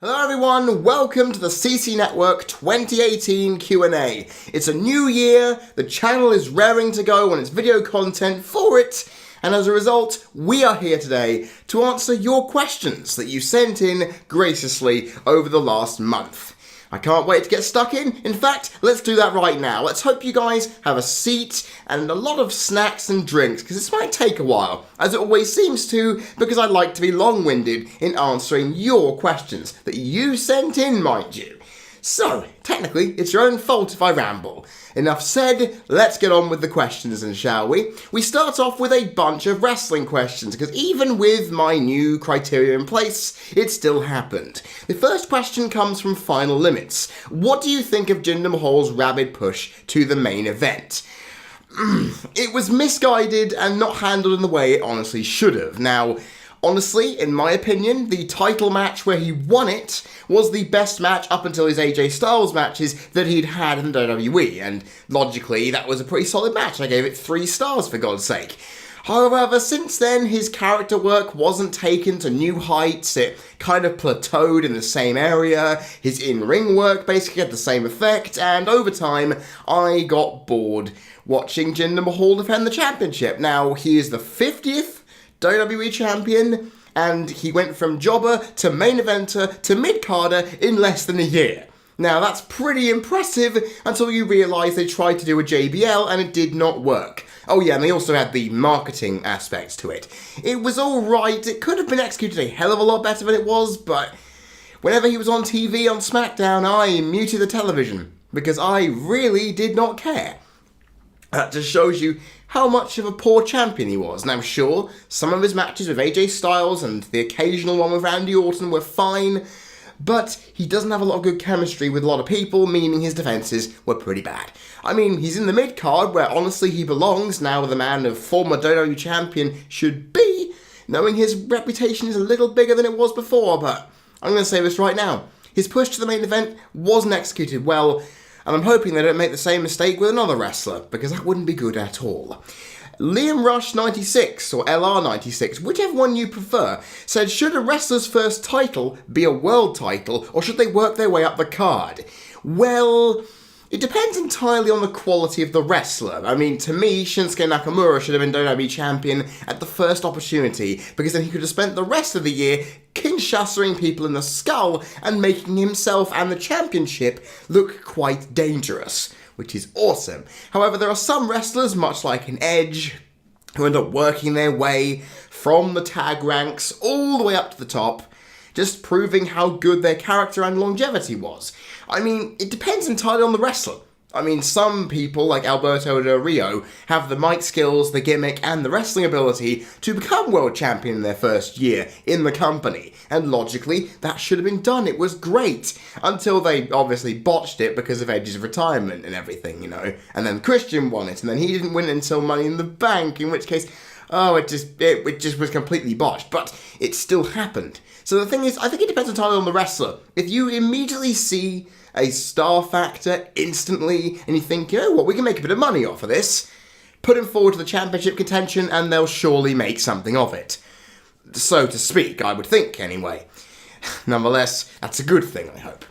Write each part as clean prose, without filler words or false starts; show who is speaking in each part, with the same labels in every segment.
Speaker 1: Hello everyone, welcome to the CC Network 2018 Q&A. It's a new year, the channel is raring to go on its video content for it, and as a result, we are here today to answer your questions that you sent in graciously over the last month. I can't wait to get stuck in. In fact, let's do that right now. Let's hope you guys have a seat and a lot of snacks and drinks, because this might take a while, as it always seems to, because I like to be long-winded in answering your questions that you sent in, mind you. So, technically, it's your own fault if I ramble. Enough said, let's get on with the questions then, shall we? We start off with a bunch of wrestling questions, because even with my new criteria in place, it still happened. The first question comes from Final Limits. What do you think of Jinder Mahal's rabid push to the main event? It was misguided and not handled in the way it honestly should have. Now, honestly, in my opinion, the title match where he won it was the best match up until his AJ Styles matches that he'd had in WWE, and logically, that was a pretty solid match. I gave it 3 stars, for God's sake. However, since then, his character work wasn't taken to new heights, it kind of plateaued in the same area, his in-ring work basically had the same effect, and over time, I got bored watching Jinder Mahal defend the championship. Now, he is the 50th WWE champion, and he went from jobber to main eventer to mid-carder in less than a year. Now, that's pretty impressive until you realise they tried to do a JBL and it did not work. Oh yeah, and they also had the marketing aspects to it. It was alright, it could have been executed a hell of a lot better than it was, but whenever he was on TV on SmackDown, I muted the television, because I really did not care. That just shows you how much of a poor champion he was. Now sure, some of his matches with AJ Styles and the occasional one with Randy Orton were fine, but he doesn't have a lot of good chemistry with a lot of people, meaning his defenses were pretty bad. I mean, he's in the mid-card where honestly he belongs, now the man of former WWE champion should be, knowing his reputation is a little bigger than it was before, but I'm going to say this right now. His push to the main event wasn't executed well, and I'm hoping they don't make the same mistake with another wrestler, because that wouldn't be good at all. Liam Rush 96, or LR 96, whichever one you prefer, said, should a wrestler's first title be a world title, or should they work their way up the card? Well, it depends entirely on the quality of the wrestler. I mean, to me, Shinsuke Nakamura should have been WWE champion at the first opportunity, because then he could have spent the rest of the year Kinshasa'ing people in the skull and making himself and the championship look quite dangerous, which is awesome. However, there are some wrestlers, much like an Edge, who end up working their way from the tag ranks all the way up to the top, just proving how good their character and longevity was. I mean, it depends entirely on the wrestler. I mean, some people, like Alberto Del Rio, have the mic skills, the gimmick, and the wrestling ability to become world champion in their first year in the company. And logically, that should have been done. It was great. Until they obviously botched it because of Edge's retirement and everything, you know. And then Christian won it, and then he didn't win it until Money in the Bank, in which case, it just was completely botched. But it still happened. So the thing is, I think it depends entirely on the wrestler. If you immediately see a star factor instantly, and you think, you know what, we can make a bit of money off of this, put him forward to the championship contention, and they'll surely make something of it. So to speak, I would think, anyway. Nonetheless, that's a good thing, I hope.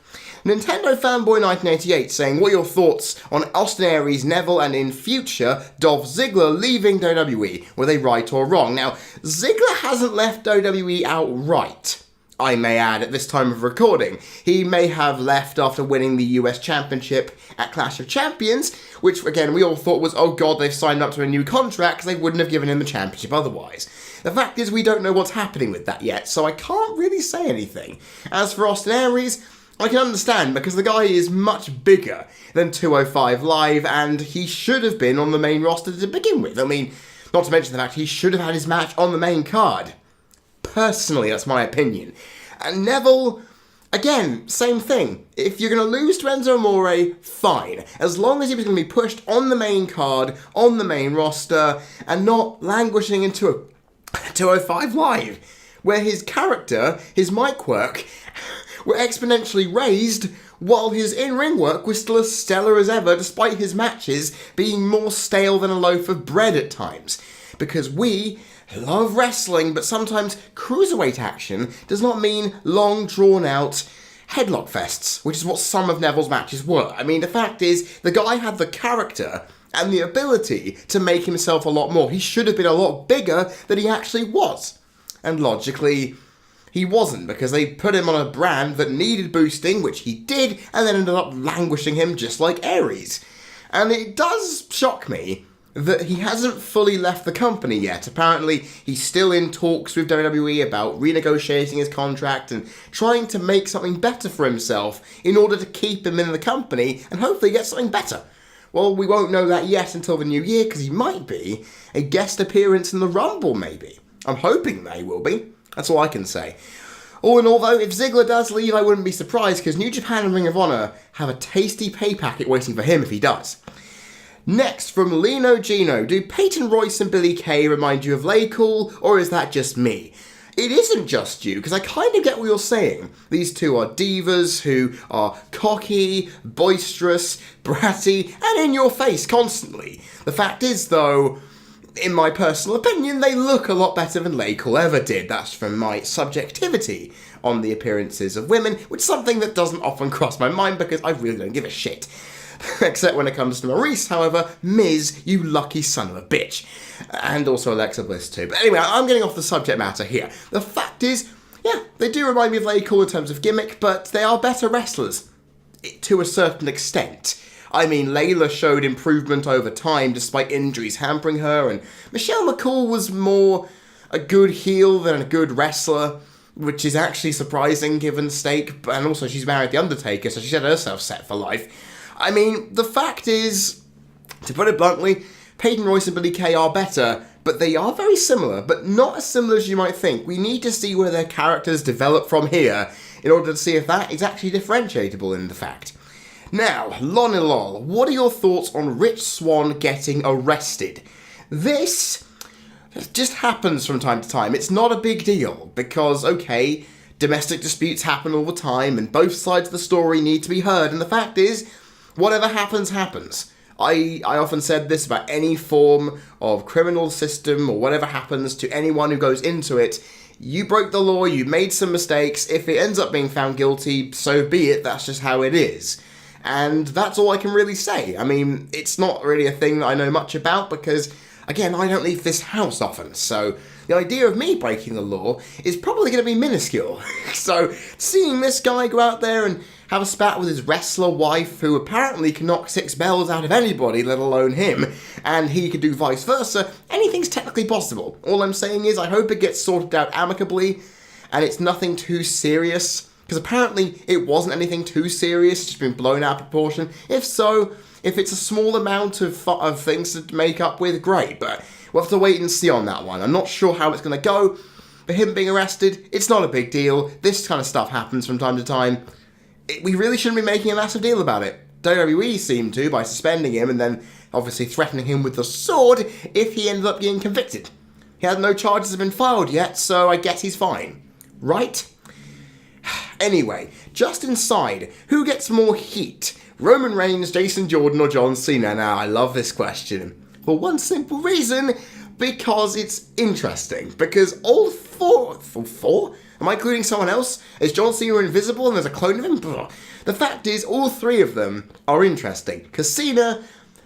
Speaker 1: Nintendo Fanboy 1988 saying, what are your thoughts on Austin Aries, Neville, and in future, Dolph Ziggler leaving WWE? Were they right or wrong? Now, Ziggler hasn't left WWE outright, I may add, at this time of recording. He may have left after winning the US Championship at Clash of Champions, which, again, we all thought was, oh god, they've signed up to a new contract, because they wouldn't have given him the championship otherwise. The fact is, we don't know what's happening with that yet, so I can't really say anything. As for Austin Aries, I can understand, because the guy is much bigger than 205 Live, and he should have been on the main roster to begin with. I mean, not to mention the fact he should have had his match on the main card. Personally, that's my opinion. And Neville, again, same thing. If you're going to lose to Enzo Amore, fine. As long as he was going to be pushed on the main card, on the main roster, and not languishing into a 205 Live, where his character, his mic work, were exponentially raised, while his in-ring work was still as stellar as ever, despite his matches being more stale than a loaf of bread at times. Because we love wrestling, but sometimes cruiserweight action does not mean long, drawn-out headlock fests, which is what some of Neville's matches were. I mean, the fact is, the guy had the character and the ability to make himself a lot more. He should have been a lot bigger than he actually was. And logically, he wasn't, because they put him on a brand that needed boosting, which he did, and then ended up languishing him just like Aries. And it does shock me that he hasn't fully left the company yet. Apparently, he's still in talks with WWE about renegotiating his contract and trying to make something better for himself in order to keep him in the company and hopefully get something better. Well, we won't know that yet until the new year, because he might be a guest appearance in the Rumble, maybe. I'm hoping that he will be. That's all I can say. All in all, though, if Ziggler does leave, I wouldn't be surprised, because New Japan and Ring of Honor have a tasty pay packet waiting for him if he does. Next, from Lino Gino, do Peyton, Royce and Billy Kay remind you of Laycool, or is that just me? It isn't just you, because I kind of get what you're saying. These two are divas who are cocky, boisterous, bratty, and in your face constantly. The fact is, though, in my personal opinion, they look a lot better than Laycool ever did. That's from my subjectivity on the appearances of women, which is something that doesn't often cross my mind because I really don't give a shit. Except when it comes to Maurice, however, Miz, you lucky son of a bitch. And also Alexa Bliss too. But anyway, I'm getting off the subject matter here. The fact is, yeah, they do remind me of Laycool in terms of gimmick, but they are better wrestlers. To a certain extent. I mean, Layla showed improvement over time despite injuries hampering her, and Michelle McCool was more a good heel than a good wrestler, which is actually surprising given the stake, and also she's married The Undertaker, so she's had herself set for life. I mean, the fact is, to put it bluntly, Peyton, Royce and Billy Kay are better, but they are very similar, but not as similar as you might think. We need to see where their characters develop from here in order to see if that is actually differentiatable in the fact. Now, Lonilol, what are your thoughts on Rich Swann getting arrested? This just happens from time to time. It's not a big deal, because, okay, domestic disputes happen all the time, and both sides of the story need to be heard, and the fact is, whatever happens, happens. I often said this about any form of criminal system or whatever happens to anyone who goes into it. You broke the law, you made some mistakes. If it ends up being found guilty, so be it. That's just how it is. And that's all I can really say. I mean, it's not really a thing that I know much about because, again, I don't leave this house often. So the idea of me breaking the law is probably going to be minuscule. So seeing this guy go out there and have a spat with his wrestler wife, who apparently can knock 6 bells out of anybody, let alone him, and he could do vice versa, anything's technically possible. All I'm saying is I hope it gets sorted out amicably, and it's nothing too serious, because apparently it wasn't anything too serious, it's just been blown out of proportion. If so, if it's a small amount of things to make up with, great, but we'll have to wait and see on that one. I'm not sure how it's going to go, but him being arrested, it's not a big deal. This kind of stuff happens from time to time. We really shouldn't be making a massive deal about it. WWE seemed to, by suspending him and then obviously threatening him with the sword if he ended up getting convicted. He had no charges have been filed yet, so I guess he's fine. Right? Anyway, just inside, who gets more heat? Roman Reigns, Jason Jordan, or John Cena? Now, I love this question. For one simple reason, because it's interesting. Because all four? Am I including someone else? Is John Cena invisible and there's a clone of him? Blah. The fact is, all three of them are interesting. Because Cena,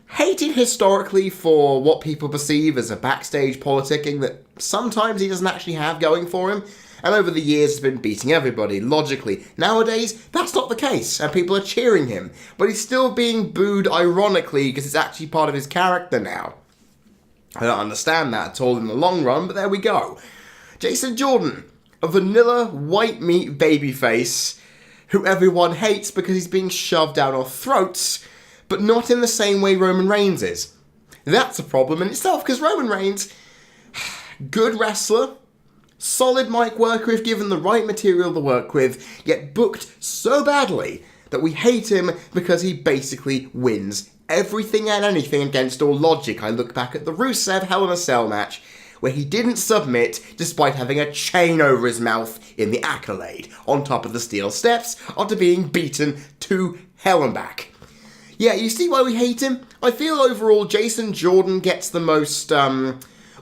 Speaker 1: hated historically for what people perceive as a backstage politicking that sometimes he doesn't actually have going for him, and over the years has been beating everybody, logically. Nowadays, that's not the case, and people are cheering him. But he's still being booed ironically because it's actually part of his character now. I don't understand that at all in the long run, but there we go. Jason Jordan, a vanilla white meat babyface who everyone hates because he's being shoved down our throats, but not in the same way Roman Reigns is. That's a problem in itself, because Roman Reigns, good wrestler, solid mic worker if given the right material to work with, yet booked so badly that we hate him because he basically wins everything and anything against all logic. I look back at the Rusev Hell in a Cell match, where he didn't submit despite having a chain over his mouth in the Accolade, on top of the steel steps, after being beaten to hell and back. Yeah, you see why we hate him? I feel overall Jason Jordan gets the most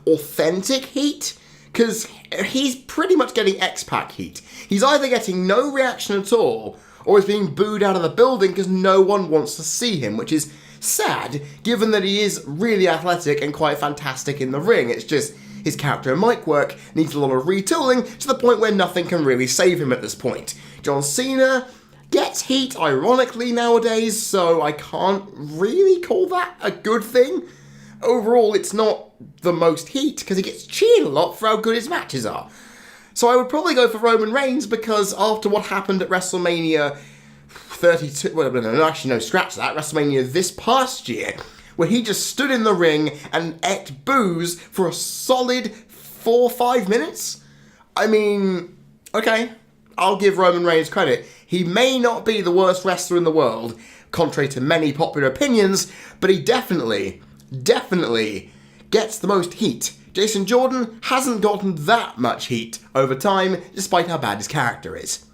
Speaker 1: authentic heat, because he's pretty much getting X-Pac heat. He's either getting no reaction at all, or is being booed out of the building because no one wants to see him, which is sad, given that he is really athletic and quite fantastic in the ring. It's just his character and mic work needs a lot of retooling to the point where nothing can really save him at this point. John Cena gets heat, ironically, nowadays, so I can't really call that a good thing. Overall, it's not the most heat, because he gets cheered a lot for how good his matches are. So I would probably go for Roman Reigns, because after what happened at WrestleMania 32, well, no, actually, no, scratch that, WrestleMania this past year, where he just stood in the ring and ate booze for a solid 4 or 5 minutes. I mean, okay, I'll give Roman Reigns credit. He may not be the worst wrestler in the world, contrary to many popular opinions, but he definitely gets the most heat. Jason Jordan hasn't gotten that much heat over time, despite how bad his character is.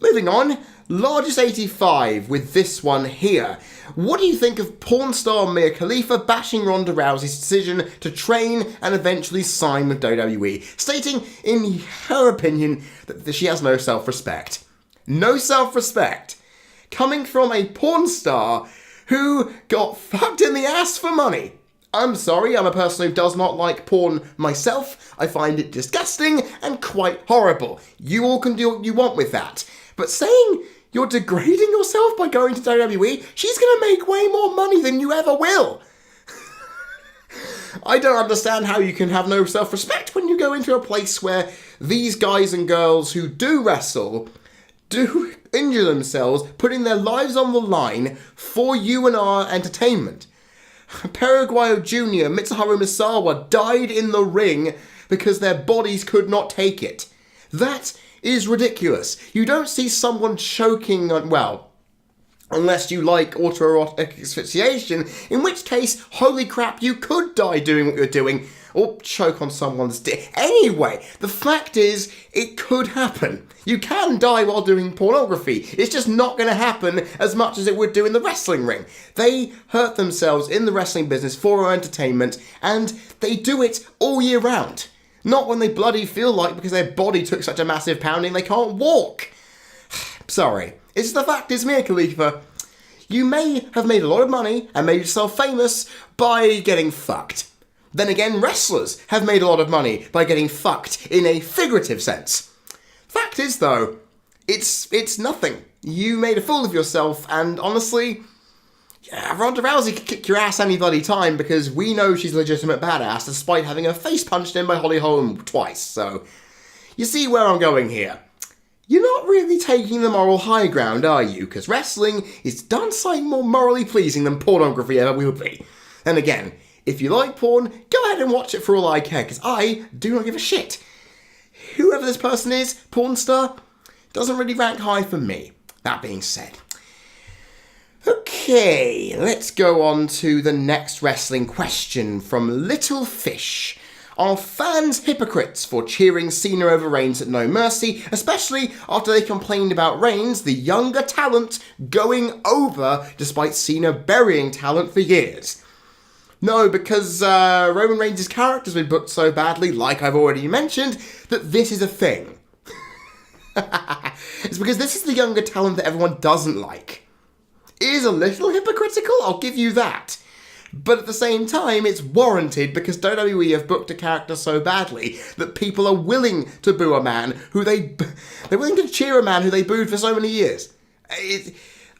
Speaker 1: Moving on, largest 85 with this one here. What do you think of porn star Mia Khalifa bashing Ronda Rousey's decision to train and eventually sign with WWE, stating in her opinion that she has no self-respect? No self-respect. Coming from a porn star who got fucked in the ass for money. I'm sorry, I'm a person who does not like porn myself. I find it disgusting and quite horrible. You all can do what you want with that. But saying you're degrading yourself by going to WWE, she's going to make way more money than you ever will. I don't understand how you can have no self-respect when you go into a place where these guys and girls who do wrestle do injure themselves, putting their lives on the line for you and our entertainment. Paraguayo Jr., Mitsuharu Misawa died in the ring because their bodies could not take it. That is ridiculous. You don't see someone choking on, well, unless you like autoerotic asphyxiation, in which case, holy crap, you could die doing what you're doing, or choke on someone's dick. Anyway, the fact is, it could happen. You can die while doing pornography. It's just not going to happen as much as it would do in the wrestling ring. They hurt themselves in the wrestling business for our entertainment, and they do it all year round. Not when they bloody feel like because their body took such a massive pounding they can't walk. Sorry. It's the fact is, Mia Khalifa, you may have made a lot of money and made yourself famous by getting fucked. Then again, wrestlers have made a lot of money by getting fucked in a figurative sense. Fact is, though, it's nothing. You made a fool of yourself, and honestly, yeah, Ronda Rousey could kick your ass any bloody time because we know she's a legitimate badass despite having her face punched in by Holly Holm twice, so you see where I'm going here. You're not really taking the moral high ground, are you? Because wrestling is done something more morally pleasing than pornography ever will be. And again, if you like porn, go ahead and watch it for all I care, because I do not give a shit. Whoever this person is, porn star, doesn't really rank high for me. That being said. Okay, let's go on to the next wrestling question from Little Fish. Are fans hypocrites for cheering Cena over Reigns at No Mercy, especially after they complained about Reigns, the younger talent, going over despite Cena burying talent for years? No, because Roman Reigns' character's been booked so badly, like I've already mentioned, that this is a thing. It's because this is the younger talent that everyone doesn't like. It is a little hypocritical, I'll give you that. But at the same time, it's warranted because WWE have booked a character so badly that people are willing to boo a man who they're willing to cheer a man who they booed for so many years.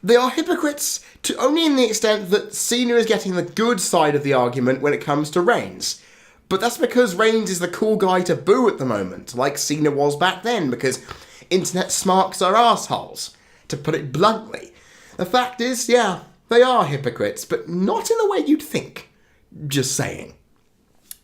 Speaker 1: They are hypocrites to only in the extent that Cena is getting the good side of the argument when it comes to Reigns. But that's because Reigns is the cool guy to boo at the moment, like Cena was back then, because internet smarks are assholes, to put it bluntly. The fact is, yeah, they are hypocrites, but not in the way you'd think. Just saying.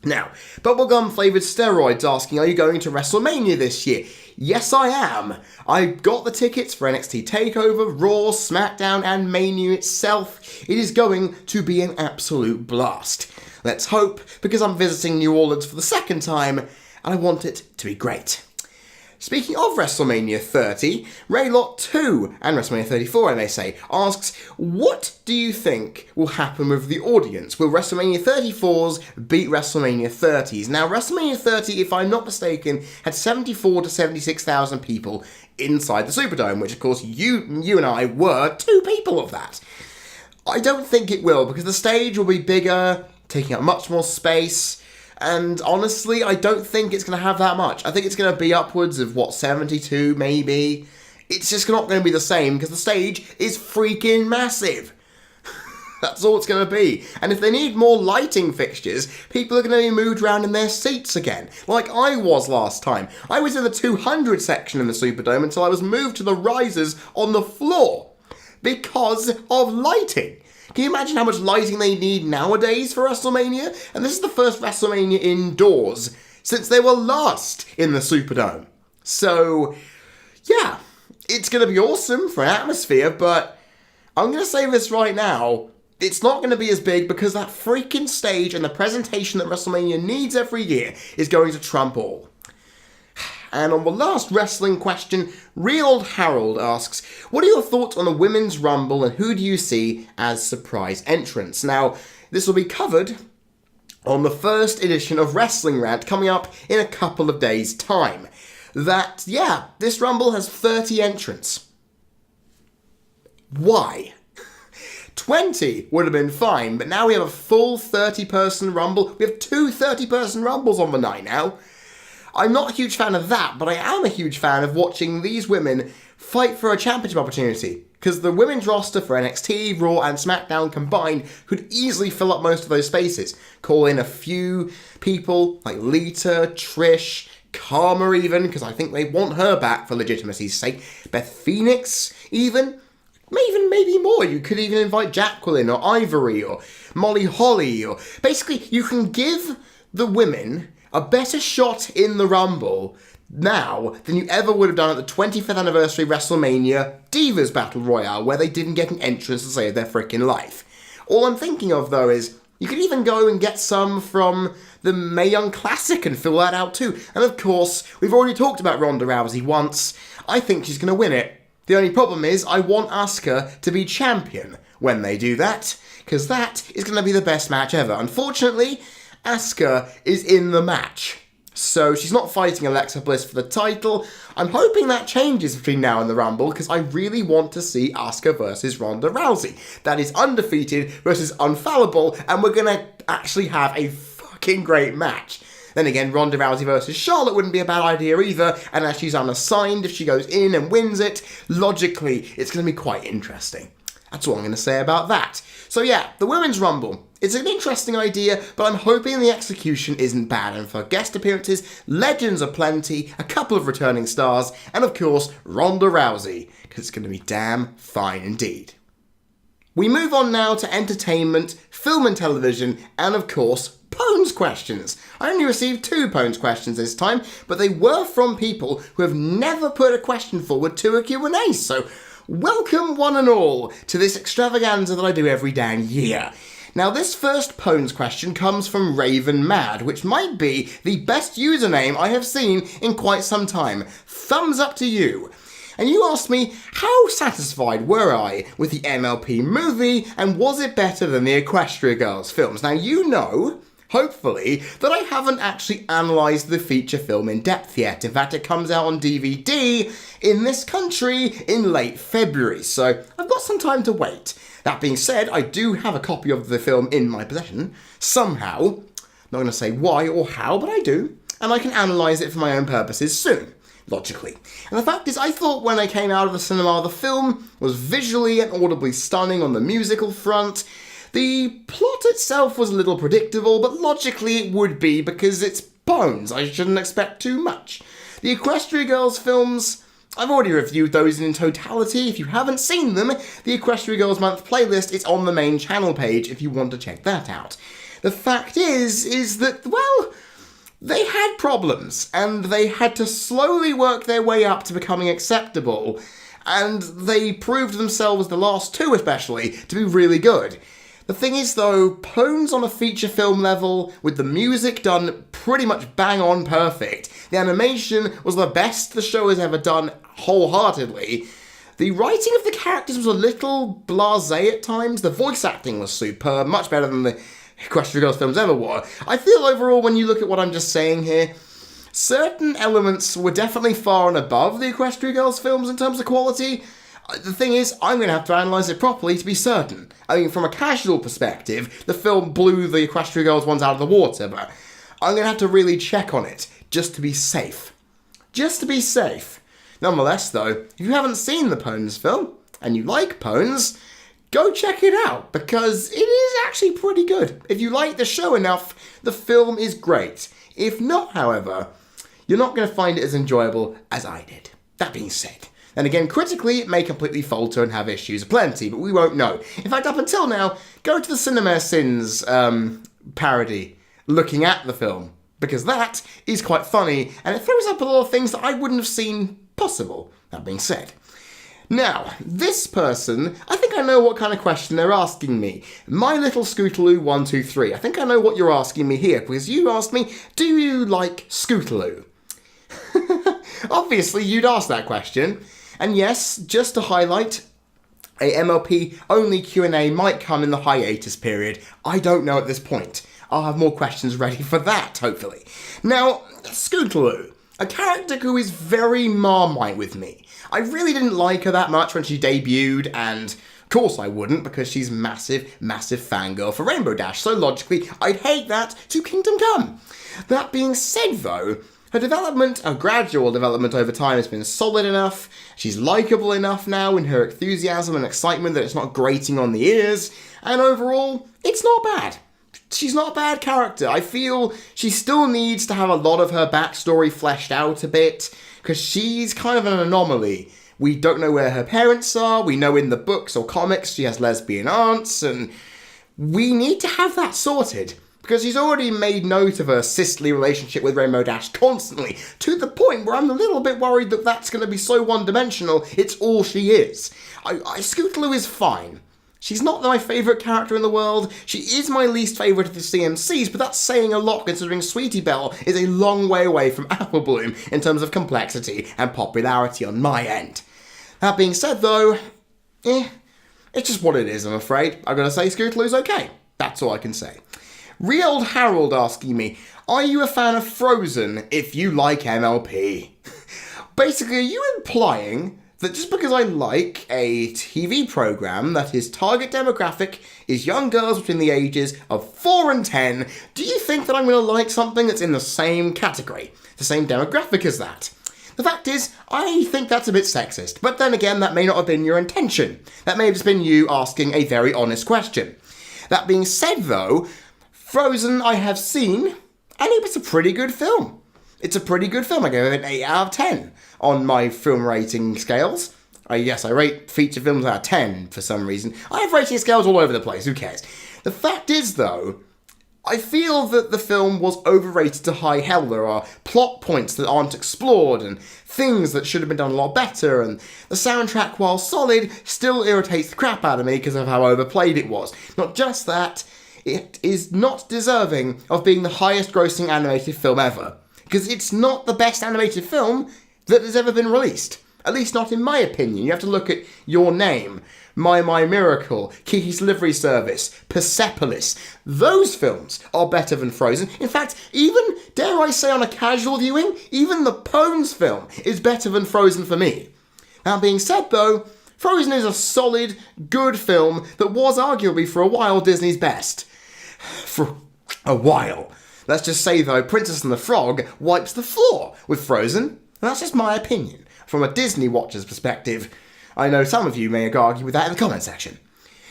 Speaker 1: Now, Bubblegum Flavoured Steroids asking, are you going to WrestleMania this year? Yes, I am. I got the tickets for NXT TakeOver, Raw, SmackDown, and Mania itself. It is going to be an absolute blast. Let's hope, because I'm visiting New Orleans for the second time, and I want it to be great. Speaking of WrestleMania 30, Raylot 2 and WrestleMania 34, I may say, asks, what do you think will happen with the audience? Will WrestleMania 34s beat WrestleMania 30s? Now, WrestleMania 30, if I'm not mistaken, had 74 to 76,000 people inside the Superdome, which of course you and I were 2 people of that. I don't think it will, because the stage will be bigger, taking up much more space. And honestly, I don't think it's going to have that much. I think it's going to be upwards of, 72 maybe? It's just not going to be the same because the stage is freaking massive. That's all it's going to be. And if they need more lighting fixtures, people are going to be moved around in their seats again, like I was last time. I was in the 200 section in the Superdome until I was moved to the risers on the floor because of lighting. Can you imagine how much lighting they need nowadays for WrestleMania? And this is the first WrestleMania indoors since they were last in the Superdome. So, yeah, it's going to be awesome for an atmosphere, but I'm going to say this right now, it's not going to be as big because that freaking stage and the presentation that WrestleMania needs every year is going to trump all. And on the last wrestling question, Real Old Harold asks, what are your thoughts on the Women's Rumble and who do you see as surprise entrants? Now, this will be covered on the first edition of Wrestling Rant coming up in a couple of days' time. This Rumble has 30 entrants. Why? 20 would have been fine, but now we have a full 30-person Rumble. We have 2 30-person Rumbles on the night now. I'm not a huge fan of that, but I am a huge fan of watching these women fight for a championship opportunity. Because the women's roster for NXT, Raw and SmackDown combined could easily fill up most of those spaces. Call in a few people like Lita, Trish, Karma even, because I think they want her back for legitimacy's sake. Beth Phoenix even. Maybe more. You could even invite Jacqueline or Ivory or Molly Holly. Or basically, you can give the women a better shot in the Rumble now than you ever would have done at the 25th anniversary WrestleMania Divas Battle Royale, where they didn't get an entrance to save their frickin' life. All I'm thinking of, though, is you could even go and get some from the Mae Young Classic and fill that out too. And of course, we've already talked about Ronda Rousey once. I think she's going to win it. The only problem is I want Asuka to be champion when they do that, because that is going to be the best match ever. Unfortunately, Asuka is in the match, so she's not fighting Alexa Bliss for the title. I'm hoping that changes between now and the Rumble, because I really want to see Asuka versus Ronda Rousey. That is undefeated versus unfallible, and we're going to actually have a fucking great match. Then again, Ronda Rousey versus Charlotte wouldn't be a bad idea either, and as she's unassigned, if she goes in and wins it, logically, it's going to be quite interesting. That's all I'm going to say about that. So yeah, the Women's Rumble. It's an interesting idea, but I'm hoping the execution isn't bad, and for guest appearances, legends aplenty, a couple of returning stars, and of course, Ronda Rousey, because it's going to be damn fine indeed. We move on now to entertainment, film and television, and of course, Pones questions. I only received 2 Pones questions this time, but they were from people who have never put a question forward to a Q&A, so welcome one and all to this extravaganza that I do every damn year. Now this first Pones question comes from Raven Mad, which might be the best username I have seen in quite some time. Thumbs up to you. And you asked me, how satisfied were I with the MLP movie, and was it better than the Equestria Girls films? Now you know, hopefully, that I haven't actually analysed the feature film in depth yet. In fact, it comes out on DVD in this country in late February, so I've got some time to wait. That being said, I do have a copy of the film in my possession, somehow. I'm not going to say why or how, but I do, and I can analyse it for my own purposes soon. Logically. And the fact is, I thought when I came out of the cinema, the film was visually and audibly stunning on the musical front. The plot itself was a little predictable, but logically it would be because it's Bones. I shouldn't expect too much. The Equestria Girls films, I've already reviewed those in totality. If you haven't seen them, the Equestria Girls Month playlist is on the main channel page if you want to check that out. The fact is that, well, they had problems, and they had to slowly work their way up to becoming acceptable, and they proved themselves, the last 2 especially, to be really good. The thing is though, Pones on a feature film level, with the music done pretty much bang on perfect, the animation was the best the show has ever done wholeheartedly, the writing of the characters was a little blasé at times, the voice acting was superb, much better than the Equestria Girls films ever were. I feel overall, when you look at what I'm just saying here, certain elements were definitely far and above the Equestria Girls films in terms of quality. The thing is, I'm going to have to analyse it properly to be certain. I mean, from a casual perspective, the film blew the Equestria Girls ones out of the water, but I'm going to have to really check on it, just to be safe. Just to be safe. Nonetheless, though, if you haven't seen the Pones film, and you like Pones, go check it out, because it is actually pretty good. If you like the show enough, the film is great. If not, however, you're not going to find it as enjoyable as I did. That being said, then again, critically, it may completely falter and have issues aplenty, but we won't know. In fact, up until now, go to the Cinema Sins parody looking at the film, because that is quite funny, and it throws up a lot of things that I wouldn't have seen possible. That being said. Now, this person, I think I know what kind of question they're asking me. My little Scootaloo 123, I think I know what you're asking me here, because you asked me, do you like Scootaloo? Obviously, you'd ask that question. And yes, just to highlight, a MLP only Q&A might come in the hiatus period. I don't know at this point. I'll have more questions ready for that, hopefully. Now, Scootaloo, a character who is very Marmite with me. I really didn't like her that much when she debuted, and of course I wouldn't, because she's massive, massive fangirl for Rainbow Dash, so logically I'd hate that to Kingdom Come. That being said though, her development, her gradual development over time has been solid enough, she's likeable enough now in her enthusiasm and excitement that it's not grating on the ears, and overall, it's not bad. She's not a bad character. I feel she still needs to have a lot of her backstory fleshed out a bit, because she's kind of an anomaly. We don't know where her parents are, we know in the books or comics she has lesbian aunts, and we need to have that sorted. Because she's already made note of her sisterly relationship with Rainbow Dash constantly, to the point where I'm a little bit worried that that's going to be so one-dimensional, it's all she is. Scootaloo is fine. She's not my favourite character in the world, she is my least favourite of the CMCs, but that's saying a lot considering Sweetie Belle is a long way away from Apple Bloom in terms of complexity and popularity on my end. That being said though, it's just what it is, I'm afraid. I've got to say Scootaloo's okay. That's all I can say. Real Harold asking me, are you a fan of Frozen if you like MLP? Basically, are you implying that just because I like a TV program that his target demographic is young girls between the ages of 4 and 10, do you think that I'm going to like something that's in the same category, the same demographic as that? The fact is, I think that's a bit sexist, but then again, that may not have been your intention. That may have just been you asking a very honest question. That being said though, Frozen I have seen, and it was a pretty good film. It's a pretty good film. I gave it an 8 out of 10 on my film rating scales. I rate feature films out of 10 for some reason. I have rating scales all over the place, who cares? The fact is, though, I feel that the film was overrated to high hell. There are plot points that aren't explored, and things that should have been done a lot better, and the soundtrack, while solid, still irritates the crap out of me because of how overplayed it was. Not just that, it is not deserving of being the highest grossing animated film ever. Because it's not the best animated film that has ever been released. At least not in my opinion. You have to look at Your Name, My Miracle, Kiki's Delivery Service, Persepolis. Those films are better than Frozen. In fact, even, dare I say on a casual viewing, even the Pones film is better than Frozen for me. That being said though, Frozen is a solid, good film that was arguably for a while Disney's best. For a while. Let's just say though, Princess and the Frog wipes the floor with Frozen, and that's just my opinion. From a Disney watcher's perspective, I know some of you may argue with that in the comment section.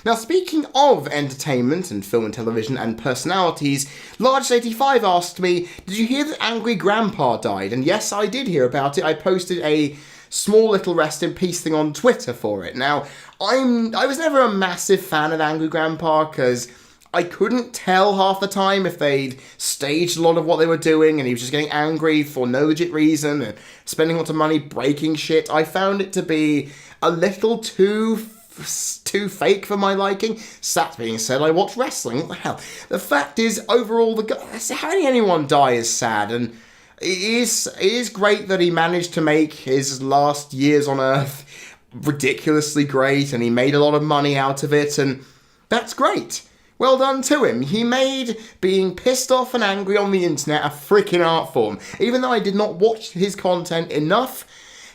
Speaker 1: Now speaking of entertainment and film and television and personalities, Large85 asked me, did you hear that Angry Grandpa died? And yes, I did hear about it. I posted a small little rest in peace thing on Twitter for it. Now, I was never a massive fan of Angry Grandpa because I couldn't tell half the time if they'd staged a lot of what they were doing and he was just getting angry for no legit reason and spending lots of money breaking shit. I found it to be a little too too fake for my liking. That being said, I watch wrestling. What the hell? The fact is, overall, having anyone die is sad, and it is great that he managed to make his last years on Earth ridiculously great, and he made a lot of money out of it, and that's great. Well done to him. He made being pissed off and angry on the internet a freaking art form. Even though I did not watch his content enough,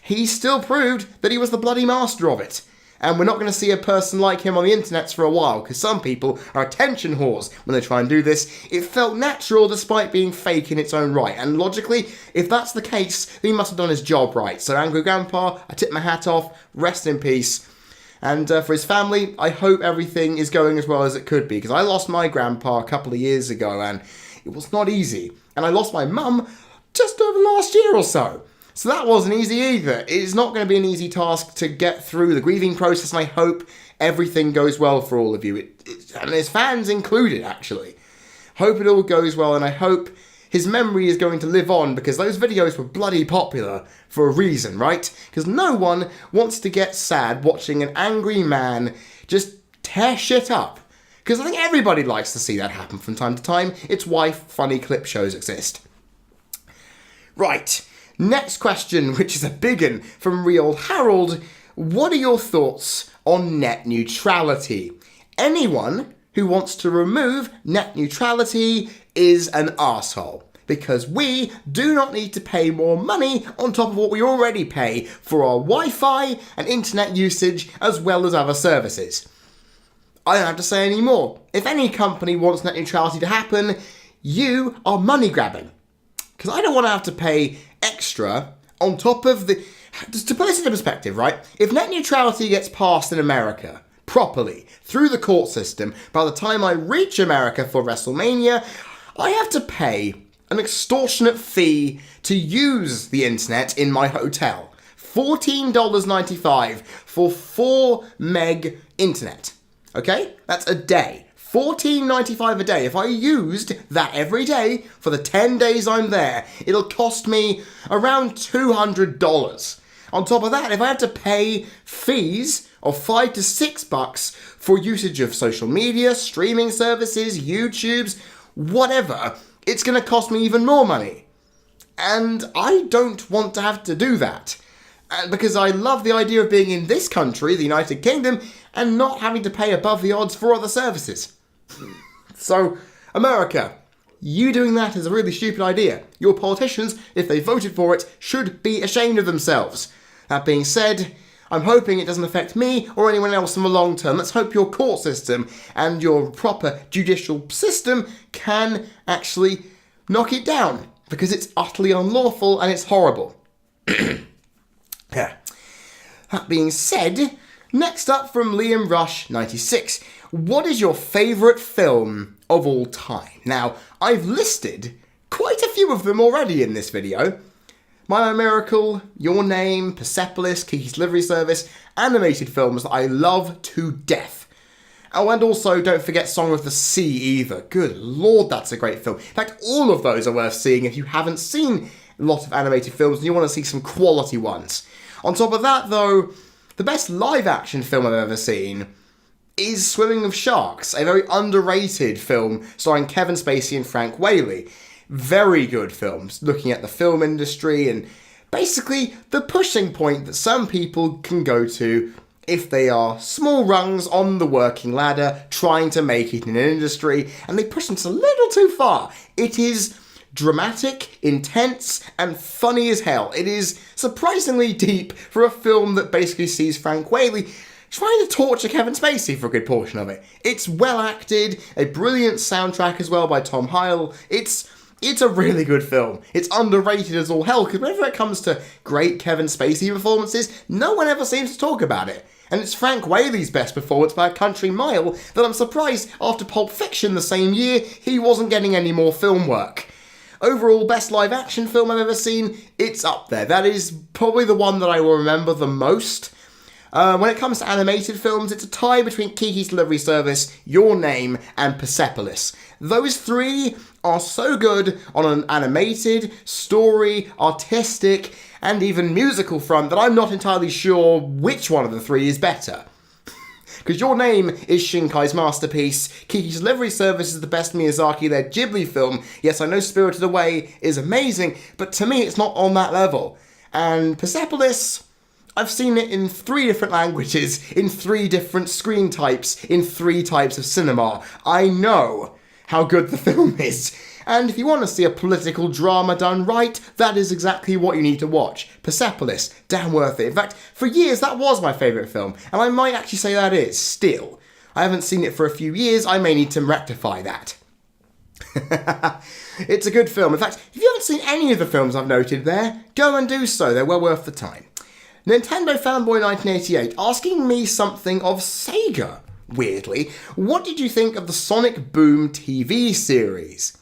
Speaker 1: he still proved that he was the bloody master of it. And we're not going to see a person like him on the internet for a while, because some people are attention whores when they try and do this. It felt natural despite being fake in its own right, and logically, if that's the case, then he must have done his job right. So Angry Grandpa, I tip my hat off, rest in peace. And for his family, I hope everything is going as well as it could be, because I lost my grandpa a couple of years ago, and it was not easy. And I lost my mum just over the last year or so. So that wasn't easy either. It's not going to be an easy task to get through the grieving process, and I hope everything goes well for all of you, and his fans included, actually. Hope it all goes well, and I hope his memory is going to live on, because those videos were bloody popular for a reason, right? Because no one wants to get sad watching an angry man just tear shit up. Because I think everybody likes to see that happen from time to time. It's why funny clip shows exist. Right. Next question, which is a big one, from Real Harold. What are your thoughts on net neutrality? Anyone who wants to remove net neutrality is an arsehole, because we do not need to pay more money on top of what we already pay for our Wi-Fi and internet usage, as well as other services. I don't have to say any more. If any company wants net neutrality to happen, you are money grabbing. Because I don't want to have to pay extra on top of the... Just to put this into perspective, right? If net neutrality gets passed in America properly through the court system, by the time I reach America for WrestleMania, I have to pay an extortionate fee to use the internet in my hotel. $14.95 for 4 meg internet. Okay? That's a day. $14.95 a day. If I used that every day for the 10 days I'm there, it'll cost me around $200. On top of that, if I had to pay fees of $5 to $6 for usage of social media, streaming services, YouTubes, whatever, it's going to cost me even more money. And I don't want to have to do that. Because I love the idea of being in this country, the United Kingdom, and not having to pay above the odds for other services. So, America, you doing that is a really stupid idea. Your politicians, if they voted for it, should be ashamed of themselves. That being said, I'm hoping it doesn't affect me or anyone else in the long term. Let's hope your court system and your proper judicial system can actually knock it down, because it's utterly unlawful and it's horrible. Yeah. That being said, next up from Liam Rush 96. What is your favourite film of all time? Now, I've listed quite a few of them already in this video. My Miracle, Your Name, Persepolis, Kiki's Delivery Service, animated films that I love to death. Oh, and also don't forget Song of the Sea either. Good lord, that's a great film. In fact, all of those are worth seeing if you haven't seen a lot of animated films and you want to see some quality ones. On top of that, though, the best live-action film I've ever seen is Swimming with Sharks, a very underrated film starring Kevin Spacey and Frank Whaley. Very good films, looking at the film industry and basically the pushing point that some people can go to if they are small rungs on the working ladder trying to make it in an industry, and they push them a little too far. It is dramatic, intense, and funny as hell. It is surprisingly deep for a film that basically sees Frank Whaley trying to torture Kevin Spacey for a good portion of it. It's well acted, a brilliant soundtrack as well by Tom Hyle. It's a really good film. It's underrated as all hell, because whenever it comes to great Kevin Spacey performances, no one ever seems to talk about it. And it's Frank Whaley's best performance by a country mile that I'm surprised after Pulp Fiction the same year, he wasn't getting any more film work. Overall, best live action film I've ever seen, it's up there. That is probably the one that I will remember the most. When it comes to animated films, it's a tie between Kiki's Delivery Service, Your Name, and Persepolis. Those three are so good on an animated, story, artistic, and even musical front that I'm not entirely sure which one of the three is better. Because your name is Shinkai's masterpiece, Kiki's Delivery Service is the best Miyazaki-led Ghibli film. Yes, I know Spirited Away is amazing, but to me it's not on that level. And Persepolis, I've seen it in 3 different languages, in 3 different screen types, in 3 types of cinema. I know how good the film is. And if you want to see a political drama done right, that is exactly what you need to watch. Persepolis, damn worth it. In fact, for years that was my favourite film, and I might actually say that is, still. I haven't seen it for a few years, I may need to rectify that. It's a good film. In fact, if you haven't seen any of the films I've noted there, go and do so, they're well worth the time. Nintendo Fanboy 1988 asking me something of Sega, weirdly. What did you think of the Sonic Boom TV series?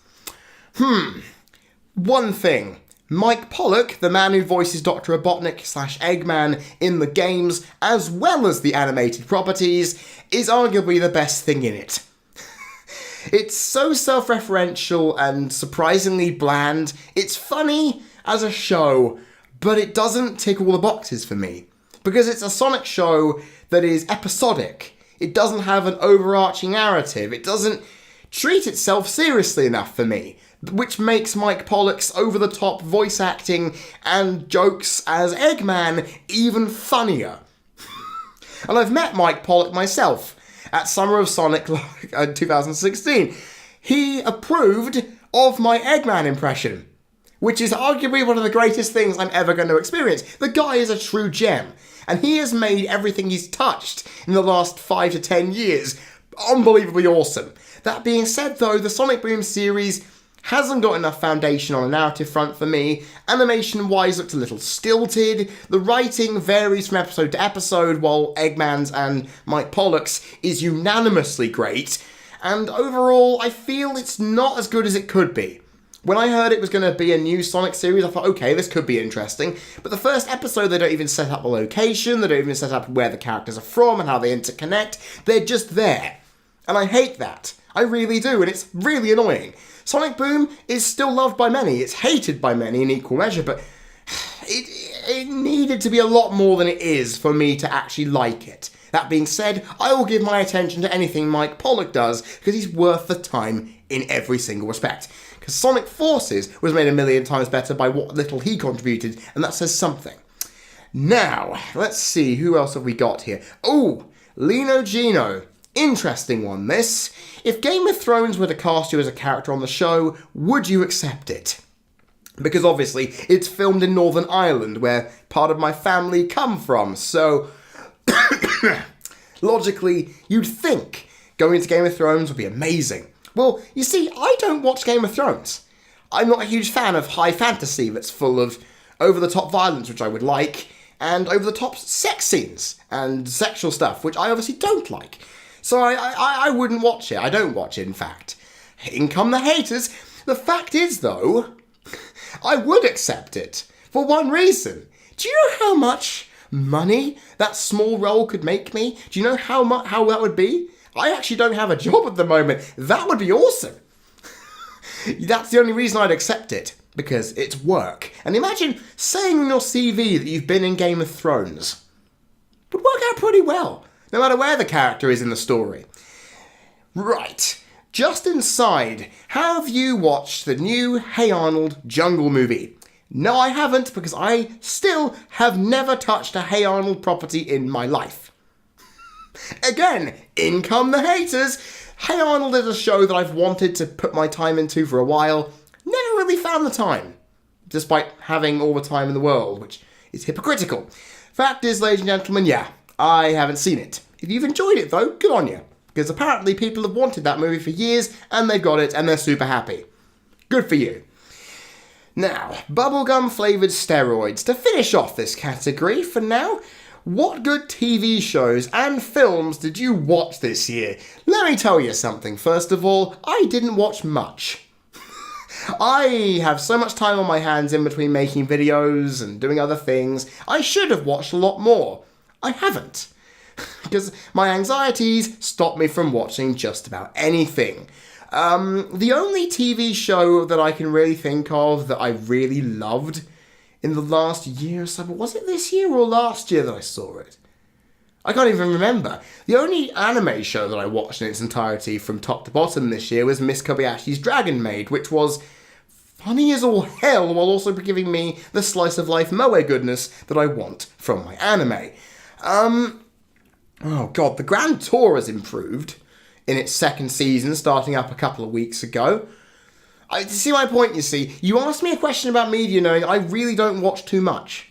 Speaker 1: One thing. Mike Pollock, the man who voices Dr. Robotnik / Eggman in the games, as well as the animated properties, is arguably the best thing in it. It's so self-referential and surprisingly bland. It's funny as a show, but it doesn't tick all the boxes for me. Because it's a Sonic show that is episodic. It doesn't have an overarching narrative. It doesn't treat itself seriously enough for me, which makes Mike Pollock's over-the-top voice acting and jokes as Eggman even funnier. And I've met Mike Pollock myself at Summer of Sonic 2016. He approved of my Eggman impression, which is arguably one of the greatest things I'm ever going to experience. The guy is a true gem, and he has made everything he's touched in the last 5 to 10 years unbelievably awesome. That being said, though, the Sonic Boom series hasn't got enough foundation on a narrative front for me. Animation-wise, looks a little stilted. The writing varies from episode to episode, while Eggman's and Mike Pollock's is unanimously great. And overall, I feel it's not as good as it could be. When I heard it was going to be a new Sonic series, I thought, okay, this could be interesting. But the first episode, they don't even set up the location, they don't even set up where the characters are from and how they interconnect. They're just there. And I hate that. I really do, and it's really annoying. Sonic Boom is still loved by many, it's hated by many in equal measure, but it needed to be a lot more than it is for me to actually like it. That being said, I will give my attention to anything Mike Pollock does, because he's worth the time in every single respect. Because Sonic Forces was made a million times better by what little he contributed, and that says something. Now, let's see, who else have we got here? Oh, Lino Gino. Interesting one, this. If Game of Thrones were to cast you as a character on the show, would you accept it? Because obviously, it's filmed in Northern Ireland, where part of my family come from, so logically, you'd think going to Game of Thrones would be amazing. Well, you see, I don't watch Game of Thrones. I'm not a huge fan of high fantasy that's full of over-the-top violence, which I would like, and over-the-top sex scenes and sexual stuff, which I obviously don't like. So I wouldn't watch it. I don't watch it, in fact. In come the haters. The fact is, though, I would accept it. For one reason. Do you know how much money that small role could make me? Do you know how that would be? I actually don't have a job at the moment. That would be awesome. That's the only reason I'd accept it. Because it's work. And imagine saying on your CV that you've been in Game of Thrones. It would work out pretty well. No matter where the character is in the story. Right, just inside, have you watched the new Hey Arnold Jungle movie? No, I haven't, because I still have never touched a Hey Arnold property in my life. Again, in come the haters. Hey Arnold is a show that I've wanted to put my time into for a while. Never really found the time, despite having all the time in the world, which is hypocritical. Fact is, ladies and gentlemen, yeah, I haven't seen it. If you've enjoyed it, though, good on you. Because apparently people have wanted that movie for years, and they've got it, and they're super happy. Good for you. Now, bubblegum-flavoured steroids. To finish off this category, for now, what good TV shows and films did you watch this year? Let me tell you something. First of all, I didn't watch much. I have so much time on my hands in between making videos and doing other things. I should have watched a lot more. I haven't. Because my anxieties stop me from watching just about anything. The only TV show that I can really think of that I really loved in the last year or so, was it this year or last year that I saw it? I can't even remember. The only anime show that I watched in its entirety from top to bottom this year was Miss Kobayashi's Dragon Maid, which was funny as all hell while also giving me the slice of life moe goodness that I want from my anime. Oh god, the Grand Tour has improved in its second season, starting up a couple of weeks ago. See my point, you see? You asked me a question about media knowing I really don't watch too much.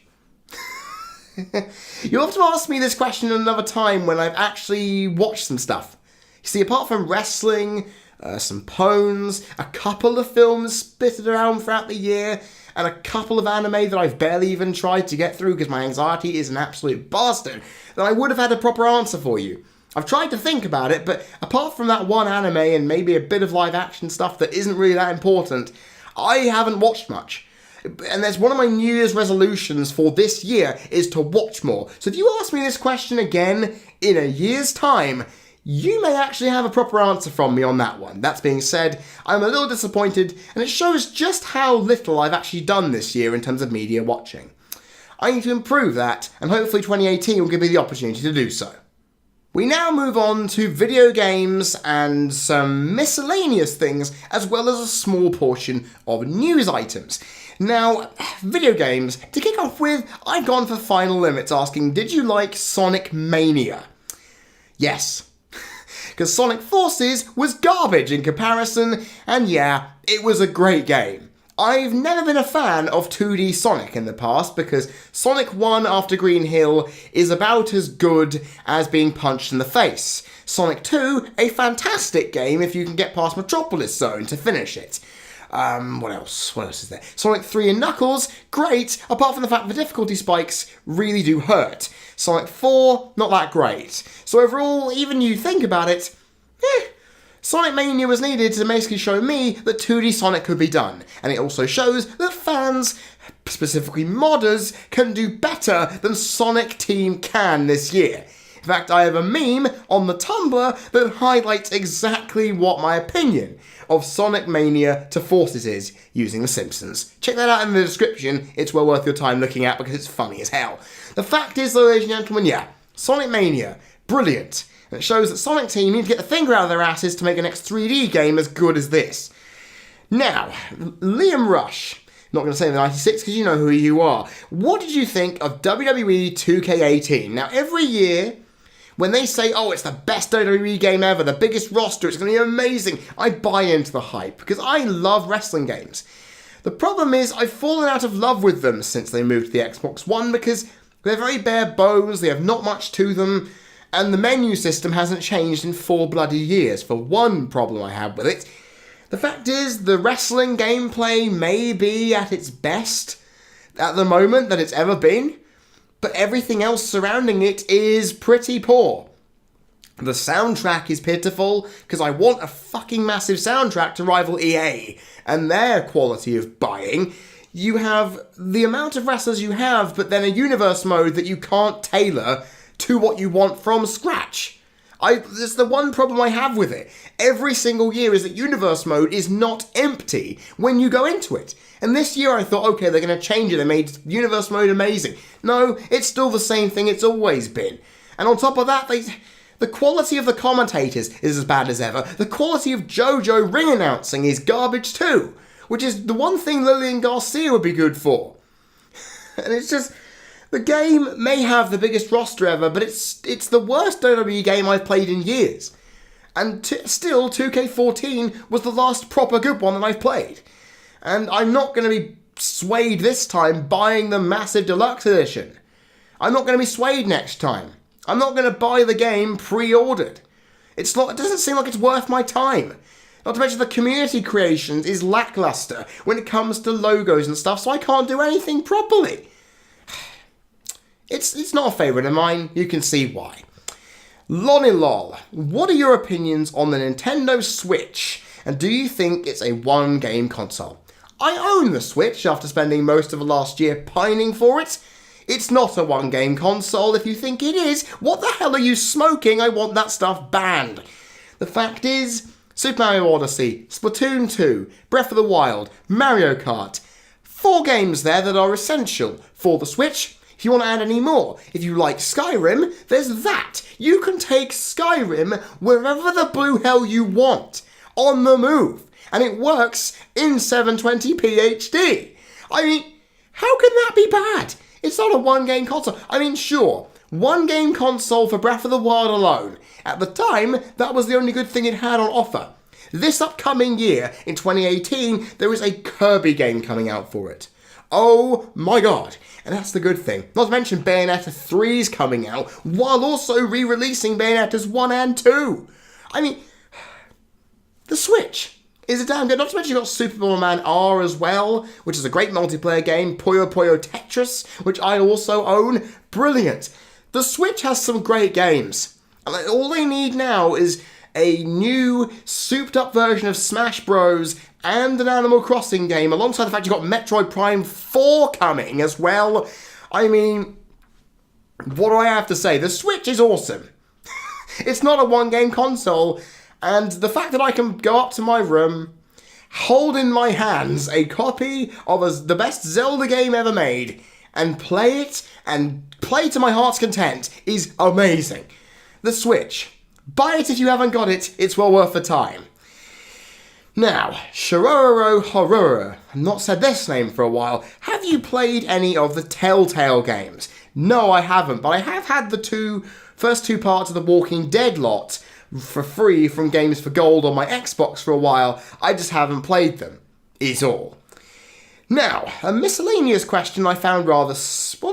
Speaker 1: You'll have to ask me this question another time when I've actually watched some stuff. You see, apart from wrestling, some poems, a couple of films spitted around throughout the year, and a couple of anime that I've barely even tried to get through because my anxiety is an absolute bastard, then I would have had a proper answer for you. I've tried to think about it, but apart from that one anime and maybe a bit of live action stuff that isn't really that important, I haven't watched much. And that's one of my New Year's resolutions for this year is to watch more. So if you ask me this question again in a year's time, you may actually have a proper answer from me on that one. That being said, I'm a little disappointed, and it shows just how little I've actually done this year in terms of media watching. I need to improve that, and hopefully 2018 will give me the opportunity to do so. We now move on to video games and some miscellaneous things, as well as a small portion of news items. Now, video games. To kick off with, I've gone for Final Limits asking, did you like Sonic Mania? Yes. Because Sonic Forces was garbage in comparison, and yeah, it was a great game. I've never been a fan of 2D Sonic in the past because Sonic 1 after Green Hill is about as good as being punched in the face. Sonic 2, a fantastic game if you can get past Metropolis Zone to finish it. What else? What else is there? Sonic 3 and Knuckles, great, apart from the fact the difficulty spikes really do hurt. Sonic 4, not that great. So overall, even you think about it, Sonic Mania was needed to basically show me that 2D Sonic could be done. And it also shows that fans, specifically modders, can do better than Sonic Team can this year. In fact, I have a meme on the Tumblr that highlights exactly what my opinion of Sonic Mania to Forces is using The Simpsons. Check that out in the description, it's well worth your time looking at because it's funny as hell. The fact is, though, ladies and gentlemen, yeah, Sonic Mania, brilliant. And it shows that Sonic Team need to get the finger out of their asses to make a next 3D game as good as this. Now, Liam Rush. Not going to say the 96 because you know who you are. What did you think of WWE 2K18? Now, every year, when they say, oh, it's the best WWE game ever, the biggest roster, it's going to be amazing, I buy into the hype because I love wrestling games. The problem is I've fallen out of love with them since they moved to the Xbox One because they're very bare bones, they have not much to them, and the menu system hasn't changed in 4 bloody years. For one problem I have with it, the fact is the wrestling gameplay may be at its best at the moment that it's ever been, but everything else surrounding it is pretty poor. The soundtrack is pitiful, because I want a fucking massive soundtrack to rival EA and their quality of buying. You have the amount of wrestlers you have, but then a universe mode that you can't tailor to what you want from scratch. That's the one problem I have with it. Every single year is that universe mode is not empty when you go into it. And this year I thought, okay, they're going to change it. They made universe mode amazing. No, it's still the same thing it's always been. And on top of that, the quality of the commentators is as bad as ever. The quality of JoJo ring announcing is garbage too, which is the one thing Lillian Garcia would be good for. And it's just, the game may have the biggest roster ever, but it's the worst WWE game I've played in years. And still, 2K14 was the last proper good one that I've played. And I'm not going to be swayed this time buying the massive deluxe edition. I'm not going to be swayed next time. I'm not going to buy the game pre-ordered. It doesn't seem like it's worth my time. Not to mention the community creations is lackluster when it comes to logos and stuff, so I can't do anything properly. It's not a favourite of mine, you can see why. Lonilol, what are your opinions on the Nintendo Switch, and do you think it's a one-game console? I own the Switch after spending most of the last year pining for it. It's not a one-game console. If you think it is, what the hell are you smoking? I want that stuff banned. The fact is, Super Mario Odyssey, Splatoon 2, Breath of the Wild, Mario Kart, 4 games there that are essential for the Switch. If you want to add any more, if you like Skyrim, there's that. You can take Skyrim wherever the blue hell you want, on the move. And it works in 720p HD. I mean, how can that be bad? It's not a one-game console. I mean, sure, one-game console for Breath of the Wild alone. At the time, that was the only good thing it had on offer. This upcoming year, in 2018, there is a Kirby game coming out for it. Oh my god. And that's the good thing. Not to mention Bayonetta 3's coming out, while also re-releasing Bayonetta's 1 and 2. I mean, the Switch is a damn good. Not to mention you've got Super Bomberman R as well, which is a great multiplayer game. Puyo Puyo Tetris, which I also own. Brilliant. The Switch has some great games. And all they need now is a new, souped-up version of Smash Bros. And an Animal Crossing game, alongside the fact you've got Metroid Prime 4 coming as well. I mean, what do I have to say? The Switch is awesome. It's not a one-game console, and the fact that I can go up to my room, hold in my hands a copy of the best Zelda game ever made, and play it, and play to my heart's content, is amazing. The Switch. Buy it if you haven't got it, it's well worth the time. Now, Shiroro Hororo, I've not said this name for a while. Have you played any of the Telltale games? No, I haven't, but I have had the first two parts of the Walking Dead lot for free from Games for Gold on my Xbox for a while. I just haven't played them, is all. Now, a miscellaneous question I found rather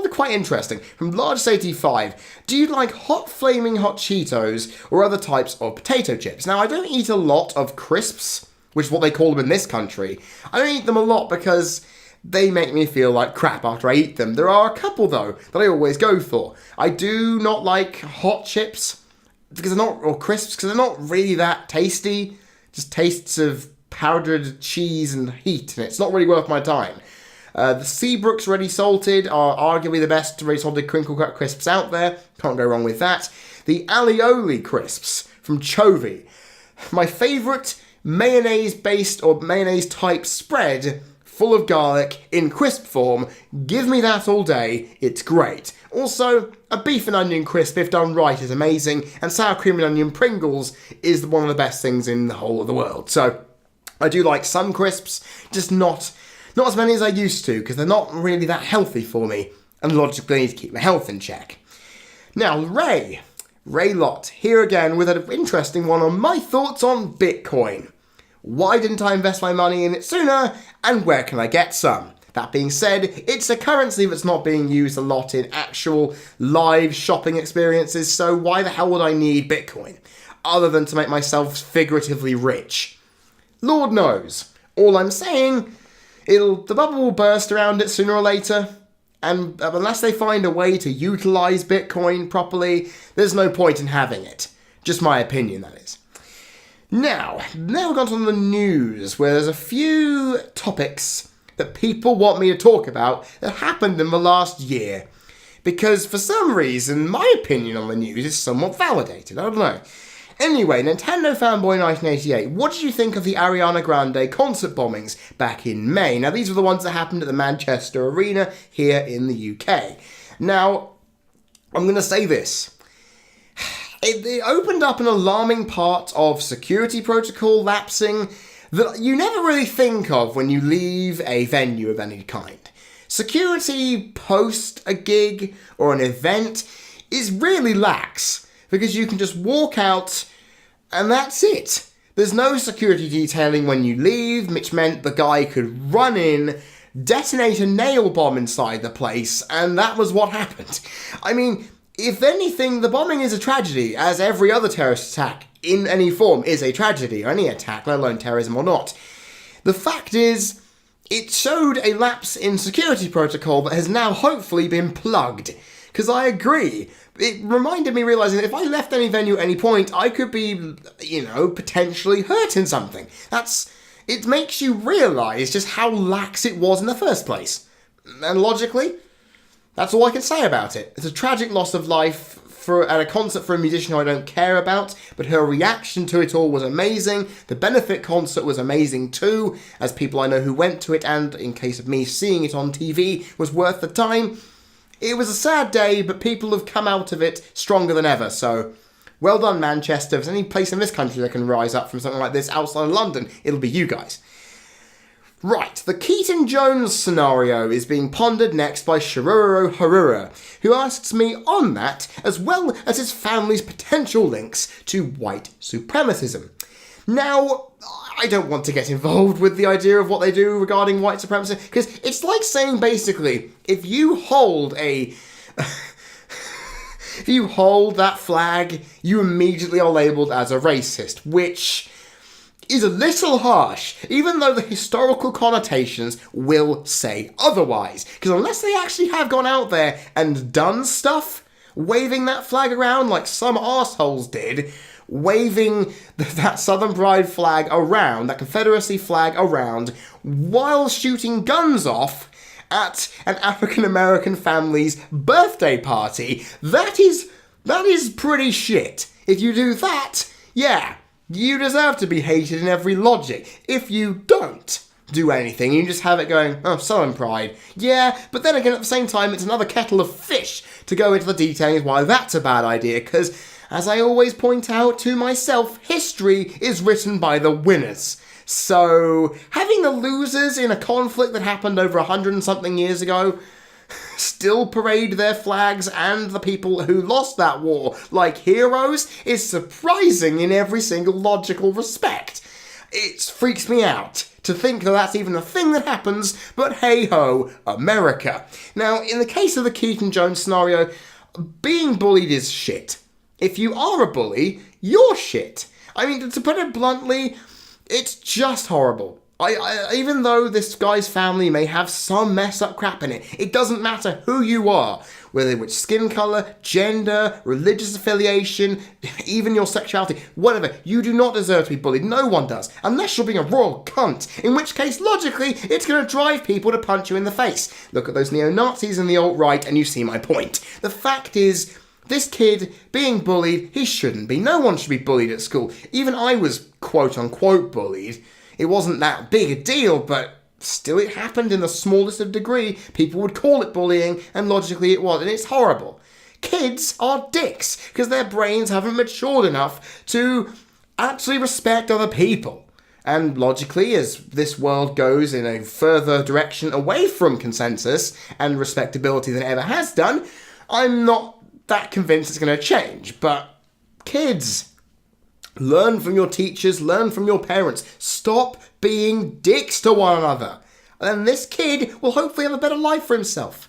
Speaker 1: quite interesting from Largest85. Do you like hot flaming hot Cheetos or other types of potato chips? Now, I don't eat a lot of crisps, which is what they call them in this country. I don't eat them a lot because they make me feel like crap after I eat them. There are a couple, though, that I always go for. I do not like hot chips, or crisps, because they're not really that tasty. Just tastes of powdered cheese and heat, and it's not really worth my time. The Seabrooks Ready Salted are arguably the best ready salted crinkle cut crisps out there. Can't go wrong with that. The Alioli crisps from Chovy. My favourite mayonnaise-based or mayonnaise-type spread full of garlic in crisp form. Give me that all day. It's great. Also, a beef and onion crisp, if done right, is amazing, and sour cream and onion Pringles is one of the best things in the whole of the world. So, I do like some crisps, just not as many as I used to, because they're not really that healthy for me, and logically I need to keep my health in check. Now, Ray Lott, here again with an interesting one on my thoughts on Bitcoin. Why didn't I invest my money in it sooner, and where can I get some? That being said, it's a currency that's not being used a lot in actual live shopping experiences, so why the hell would I need Bitcoin? Other than to make myself figuratively rich. Lord knows. All I'm saying, the bubble will burst around it sooner or later, and unless they find a way to utilise Bitcoin properly, there's no point in having it. Just my opinion, that is. Now we've got on the news, where there's a few topics that people want me to talk about that happened in the last year. Because for some reason, my opinion on the news is somewhat validated. I don't know. Anyway, Nintendo Fanboy 1988, what did you think of the Ariana Grande concert bombings back in May? Now, these were the ones that happened at the Manchester Arena here in the UK. Now, I'm going to say this. It opened up an alarming part of security protocol lapsing that you never really think of when you leave a venue of any kind. Security post a gig or an event is really lax, because you can just walk out and that's it. There's no security detailing when you leave, which meant the guy could run in, detonate a nail bomb inside the place, and that was what happened. I mean, if anything, the bombing is a tragedy, as every other terrorist attack in any form is a tragedy, or any attack, let alone terrorism or not. The fact is, it showed a lapse in security protocol that has now hopefully been plugged. Because I agree, it reminded me realising that if I left any venue at any point, I could be, potentially hurting something. It makes you realise just how lax it was in the first place. And logically, that's all I can say about it. It's a tragic loss of life at a concert for a musician who I don't care about, but her reaction to it all was amazing. The benefit concert was amazing too, as people I know who went to it, and in case of me seeing it on TV, was worth the time. It was a sad day, but people have come out of it stronger than ever, so well done, Manchester. If there's any place in this country that can rise up from something like this outside of London, it'll be you guys. Right, the Keaton Jones scenario is being pondered next by Shiruro Harura, who asks me on that, as well as his family's potential links to white supremacism. Now, I don't want to get involved with the idea of what they do regarding white supremacy, because it's like saying, basically, if you hold that flag, you immediately are labelled as a racist, which is a little harsh, even though the historical connotations will say otherwise. Because unless they actually have gone out there and done stuff, waving that flag around like some arseholes did, waving that Southern Pride flag around, that Confederacy flag around, while shooting guns off at an African-American family's birthday party, that is pretty shit. If you do that, yeah, you deserve to be hated in every logic. If you don't do anything, you just have it going, oh, Southern Pride. Yeah, but then again, at the same time, it's another kettle of fish to go into the details why that's a bad idea, because, as I always point out to myself, history is written by the winners. So, having the losers in a conflict that happened over 100 and something years ago still parade their flags and the people who lost that war like heroes is surprising in every single logical respect. It freaks me out to think that that's even a thing that happens, but hey-ho, America. Now, in the case of the Keaton Jones scenario, being bullied is shit. If you are a bully, you're shit. I mean, to put it bluntly, it's just horrible. Even though this guy's family may have some mess up crap in it, it doesn't matter who you are, whether which skin colour, gender, religious affiliation, even your sexuality, whatever, you do not deserve to be bullied. No one does, unless you're being a royal cunt, in which case, logically, it's going to drive people to punch you in the face. Look at those neo-Nazis and the alt-right and you see my point. The fact is, this kid being bullied, he shouldn't be. No one should be bullied at school. Even I was quote-unquote bullied. It wasn't that big a deal, but still it happened in the smallest of degree. People would call it bullying, and logically it was, and it's horrible. Kids are dicks, because their brains haven't matured enough to actually respect other people. And logically, as this world goes in a further direction away from consensus and respectability than it ever has done, I'm not that convinced it's going to change. But kids, learn from your teachers, learn from your parents. Stop being dicks to one another. And this kid will hopefully have a better life for himself.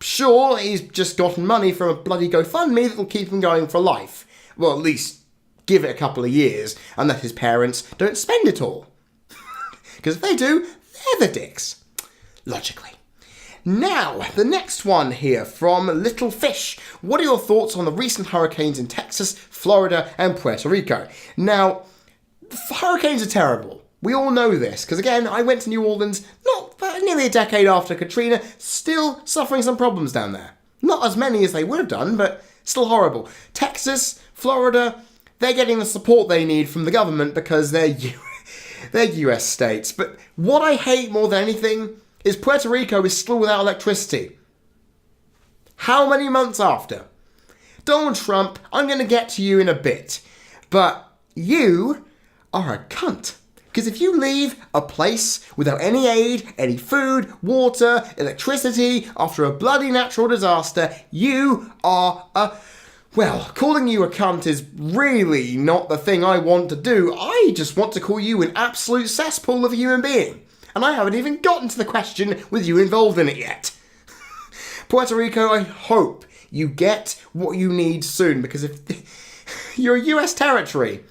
Speaker 1: Sure, he's just gotten money from a bloody GoFundMe that'll keep him going for life. Well, at least give it a couple of years, unless his parents don't spend it all. Because if they do, they're the dicks. Logically. Now, the next one here from Little Fish. What are your thoughts on the recent hurricanes in Texas, Florida, and Puerto Rico? Now, hurricanes are terrible. We all know this, because again, I went to New Orleans nearly a decade after Katrina, still suffering some problems down there. Not as many as they would have done, but still horrible. Texas, Florida, they're getting the support they need from the government because they're US states. But what I hate more than anything is Puerto Rico is still without electricity. How many months after? Donald Trump, I'm going to get to you in a bit, but you are a cunt. Because if you leave a place without any aid, any food, water, electricity, after a bloody natural disaster, you are a... Well, calling you a cunt is really not the thing I want to do. I just want to call you an absolute cesspool of a human being. And I haven't even gotten to the question with you involved in it yet. Puerto Rico, I hope you get what you need soon, because if you're a US territory,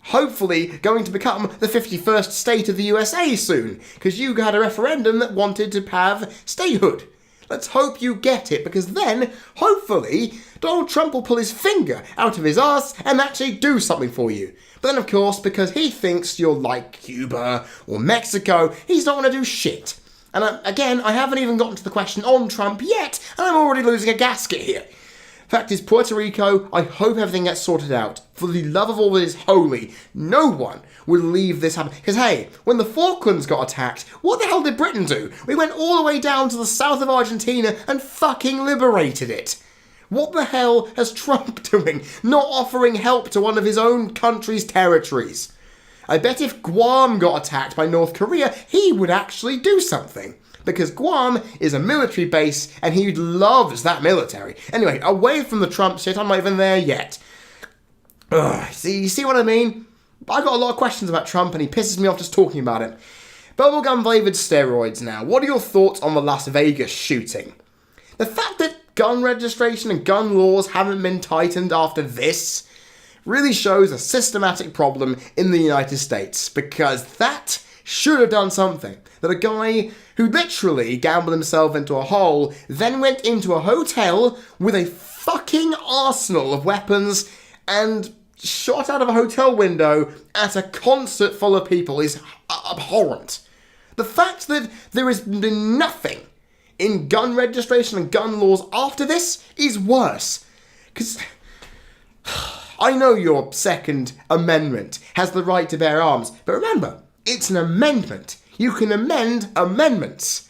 Speaker 1: hopefully going to become the 51st state of the USA soon, because you had a referendum that wanted to have statehood. Let's hope you get it, because then, hopefully, Donald Trump will pull his finger out of his arse and actually do something for you. But then, of course, because he thinks you're like Cuba or Mexico, he's not going to do shit. And again, I haven't even gotten to the question on Trump yet, and I'm already losing a gasket here. Fact is, Puerto Rico, I hope everything gets sorted out. For the love of all that is holy, no one would leave this happen. Because hey, when the Falklands got attacked, what the hell did Britain do? We went all the way down to the south of Argentina and fucking liberated it. What the hell has Trump doing, not offering help to one of his own country's territories? I bet if Guam got attacked by North Korea, he would actually do something. Because Guam is a military base and he loves that military. Anyway, away from the Trump shit, I'm not even there yet. You see what I mean? I've got a lot of questions about Trump and he pisses me off just talking about it. Bubblegum flavoured steroids now. What are your thoughts on the Las Vegas shooting? The fact that gun registration and gun laws haven't been tightened after this really shows a systematic problem in the United States, because that should have done something. That a guy who literally gambled himself into a hole then went into a hotel with a fucking arsenal of weapons and shot out of a hotel window at a concert full of people is abhorrent. The fact that there has been nothing in gun registration and gun laws after this is worse. Because I know your Second Amendment has the right to bear arms, but remember, it's an amendment. You can amend amendments.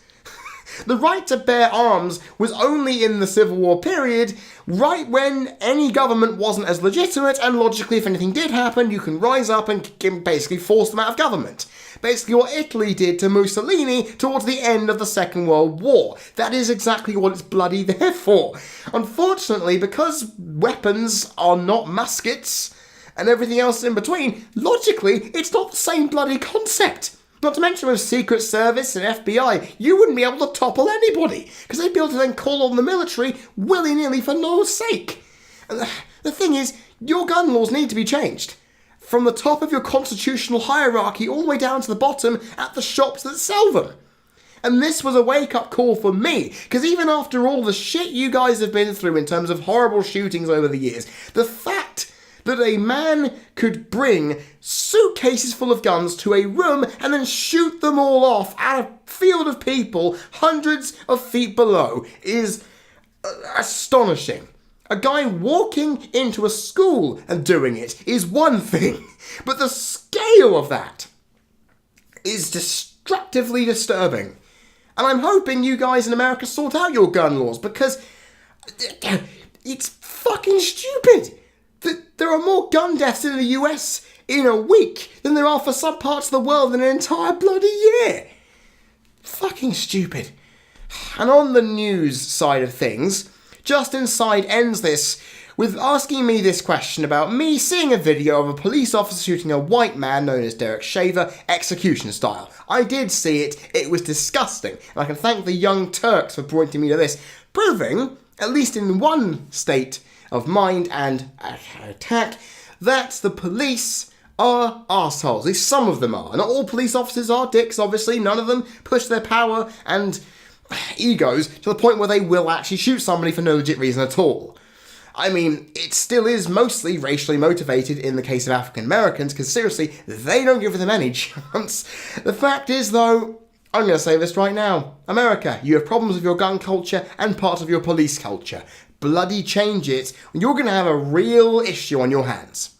Speaker 1: The right to bear arms was only in the Civil War period, right when any government wasn't as legitimate, and logically if anything did happen, you can rise up and basically force them out of government. Basically what Italy did to Mussolini towards the end of the Second World War. That is exactly what it's bloody there for. Unfortunately, because weapons are not muskets, and everything else in between, logically, it's not the same bloody concept. Not to mention with Secret Service and FBI, you wouldn't be able to topple anybody, because they'd be able to then call on the military willy-nilly for no sake. And the thing is, your gun laws need to be changed. From the top of your constitutional hierarchy all the way down to the bottom at the shops that sell them. And this was a wake-up call for me, because even after all the shit you guys have been through in terms of horrible shootings over the years, the fact that a man could bring suitcases full of guns to a room and then shoot them all off at a field of people hundreds of feet below is astonishing. A guy walking into a school and doing it is one thing, but the scale of that is destructively disturbing. And I'm hoping you guys in America sort out your gun laws, because it's fucking stupid. There are more gun deaths in the US in a week than there are for some parts of the world in an entire bloody year. Fucking stupid. And on the news side of things, Justin Side ends this with asking me this question about me seeing a video of a police officer shooting a white man known as Derrick Shaver, execution style. I did see it. It was disgusting. And I can thank the Young Turks for pointing me to this, proving, at least in one state of mind and attack, that the police are arseholes. At least some of them are. Not all police officers are dicks, obviously. None of them push their power and egos to the point where they will actually shoot somebody for no legit reason at all. I mean, it still is mostly racially motivated in the case of African Americans, because seriously, they don't give them any chance. The fact is, though, I'm going to say this right now. America, you have problems with your gun culture and part of your police culture. Bloody change it, you're going to have a real issue on your hands.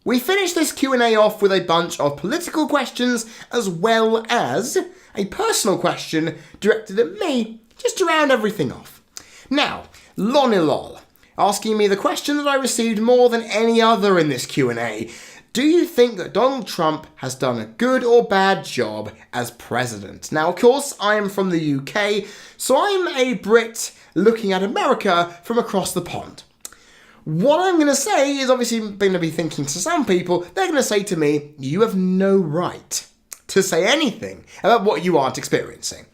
Speaker 1: We finish this Q&A off with a bunch of political questions, as well as a personal question directed at me, just to round everything off. Now, Lonilol, asking me the question that I received more than any other in this Q&A. Do you think that Donald Trump has done a good or bad job as president? Now, of course, I am from the UK, so I'm a Brit looking at America from across the pond. What I'm going to say is obviously going to be thinking to some people, they're going to say to me, you have no right to say anything about what you aren't experiencing.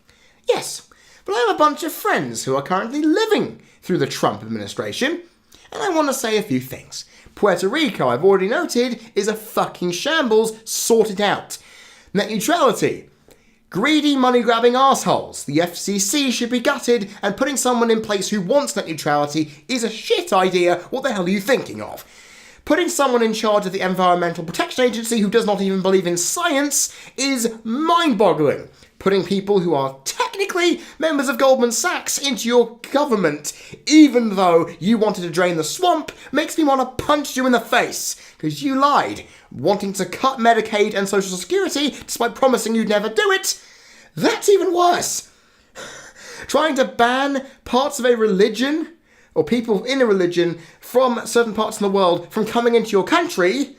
Speaker 1: Yes, but I have a bunch of friends who are currently living through the Trump administration, and I want to say a few things. Puerto Rico, I've already noted, is a fucking shambles. Sort it out. Net neutrality. Greedy, money-grabbing arseholes. The FCC should be gutted, and putting someone in place who wants net neutrality is a shit idea. What the hell are you thinking of? Putting someone in charge of the Environmental Protection Agency who does not even believe in science is mind-boggling. Putting people who are technically members of Goldman Sachs into your government, even though you wanted to drain the swamp, makes me want to punch you in the face, because you lied, wanting to cut Medicaid and Social Security despite promising you'd never do it. That's even worse. Trying to ban parts of a religion, or people in a religion, from certain parts of the world from coming into your country,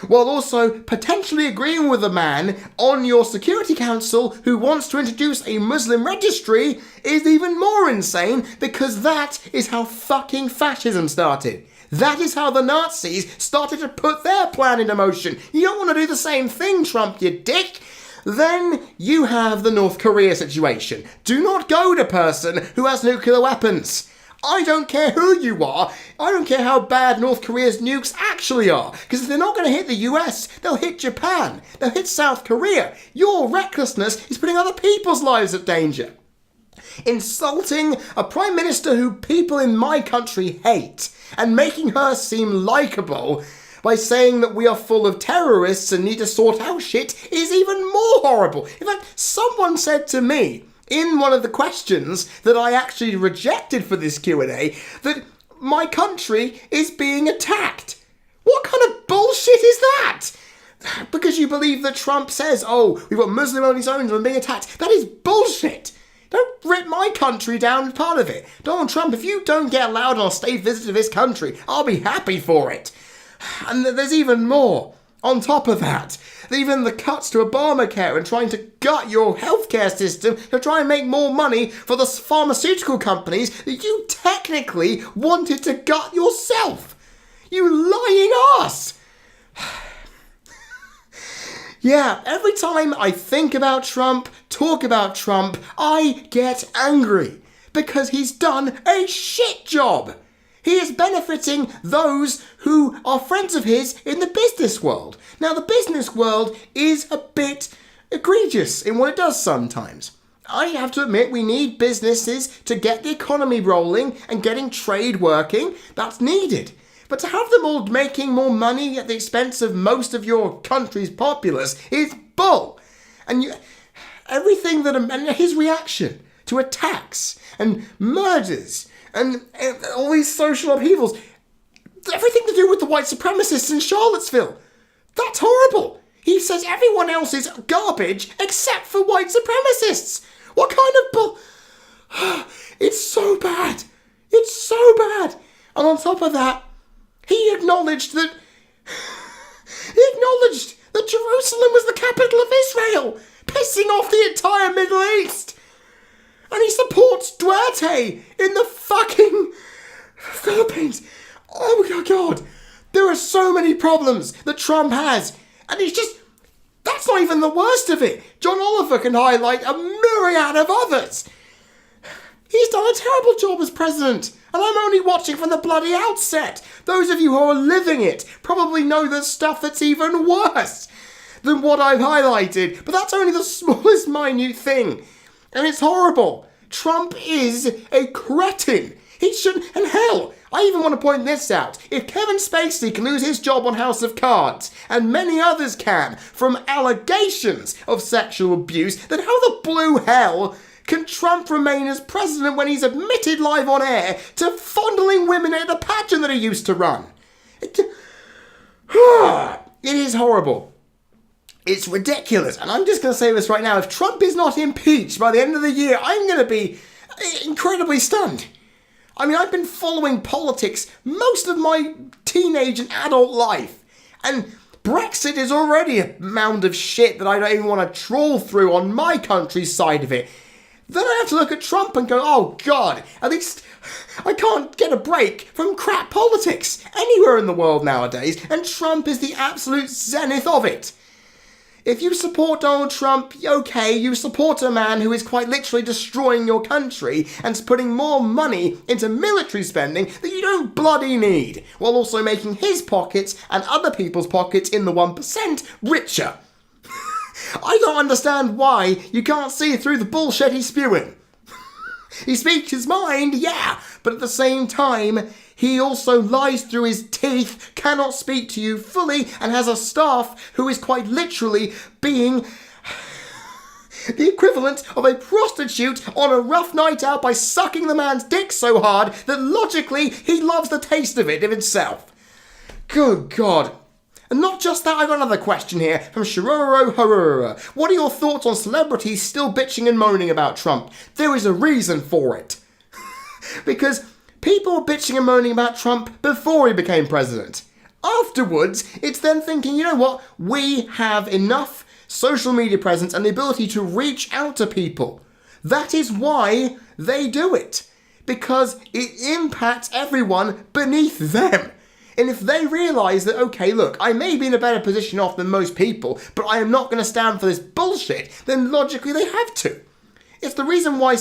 Speaker 1: while also potentially agreeing with a man on your Security Council who wants to introduce a Muslim registry, is even more insane, because that is how fucking fascism started. That is how the Nazis started to put their plan into motion. You don't want to do the same thing, Trump, you dick. Then you have the North Korea situation. Do not go to person who has nuclear weapons. I don't care who you are. I don't care how bad North Korea's nukes actually are. Because if they're not going to hit the US, they'll hit Japan. They'll hit South Korea. Your recklessness is putting other people's lives at danger. Insulting a prime minister who people in my country hate and making her seem likeable by saying that we are full of terrorists and need to sort out shit is even more horrible. In fact, someone said to me in one of the questions that I actually rejected for this Q&A that my country is being attacked. What kind of bullshit is that? Because you believe that Trump says, oh, we've got Muslim-only zones and we're being attacked. That is bullshit. Don't rip my country down as part of it. Donald Trump, if you don't get allowed on a state visit to this country, I'll be happy for it. And there's even more. On top of that, even the cuts to Obamacare and trying to gut your healthcare system to try and make more money for the pharmaceutical companies that you technically wanted to gut yourself. You lying ass. Yeah, every time I think about Trump, talk about Trump, I get angry because he's done a shit job. He is benefiting those who are friends of his in the business world. Now, the business world is a bit egregious in what it does sometimes. I have to admit we need businesses to get the economy rolling and getting trade working. That's needed. But to have them all making more money at the expense of most of your country's populace is bull. And and his reaction to attacks and murders and all these social upheavals, everything to do with the white supremacists in Charlottesville. That's horrible. He says everyone else is garbage except for white supremacists. What kind of bull? It's so bad. It's so bad. And on top of that, he acknowledged that Jerusalem was the capital of Israel, pissing off the entire Middle East. And he supports Duarte in the fucking Philippines. Oh my God. There are so many problems that Trump has. And that's not even the worst of it. John Oliver can highlight a myriad of others. He's done a terrible job as president. And I'm only watching from the bloody outset. Those of you who are living it probably know there's stuff that's even worse than what I've highlighted. But that's only the smallest minute thing. And it's horrible. Trump is a cretin. He shouldn't. And hell, I even want to point this out. If Kevin Spacey can lose his job on House of Cards, and many others can, from allegations of sexual abuse, then how the blue hell can Trump remain as president when he's admitted live on air to fondling women at a pageant that he used to run? It is horrible. It's ridiculous. And I'm just going to say this right now. If Trump is not impeached by the end of the year, I'm going to be incredibly stunned. I mean, I've been following politics most of my teenage and adult life. And Brexit is already a mound of shit that I don't even want to trawl through on my country's side of it. Then I have to look at Trump and go, oh God, at least I can't get a break from crap politics anywhere in the world nowadays. And Trump is the absolute zenith of it. If you support Donald Trump, okay, you support a man who is quite literally destroying your country and putting more money into military spending that you don't bloody need, while also making his pockets and other people's pockets in the 1% richer. I don't understand why you can't see through the bullshit he's spewing. He speaks his mind, yeah, but at the same time, he also lies through his teeth, cannot speak to you fully, and has a staff who is quite literally being the equivalent of a prostitute on a rough night out by sucking the man's dick so hard that logically he loves the taste of it himself. Good God. And not just that, I've got another question here from Shiroro Harura. What are your thoughts on celebrities still bitching and moaning about Trump? There is a reason for it. Because people were bitching and moaning about Trump before he became president. Afterwards, it's then thinking, you know what? We have enough social media presence and the ability to reach out to people. That is why they do it. Because it impacts everyone beneath them. And if they realise that, okay, look, I may be in a better position off than most people, but I am not going to stand for this bullshit, then logically they have to. It's the reason why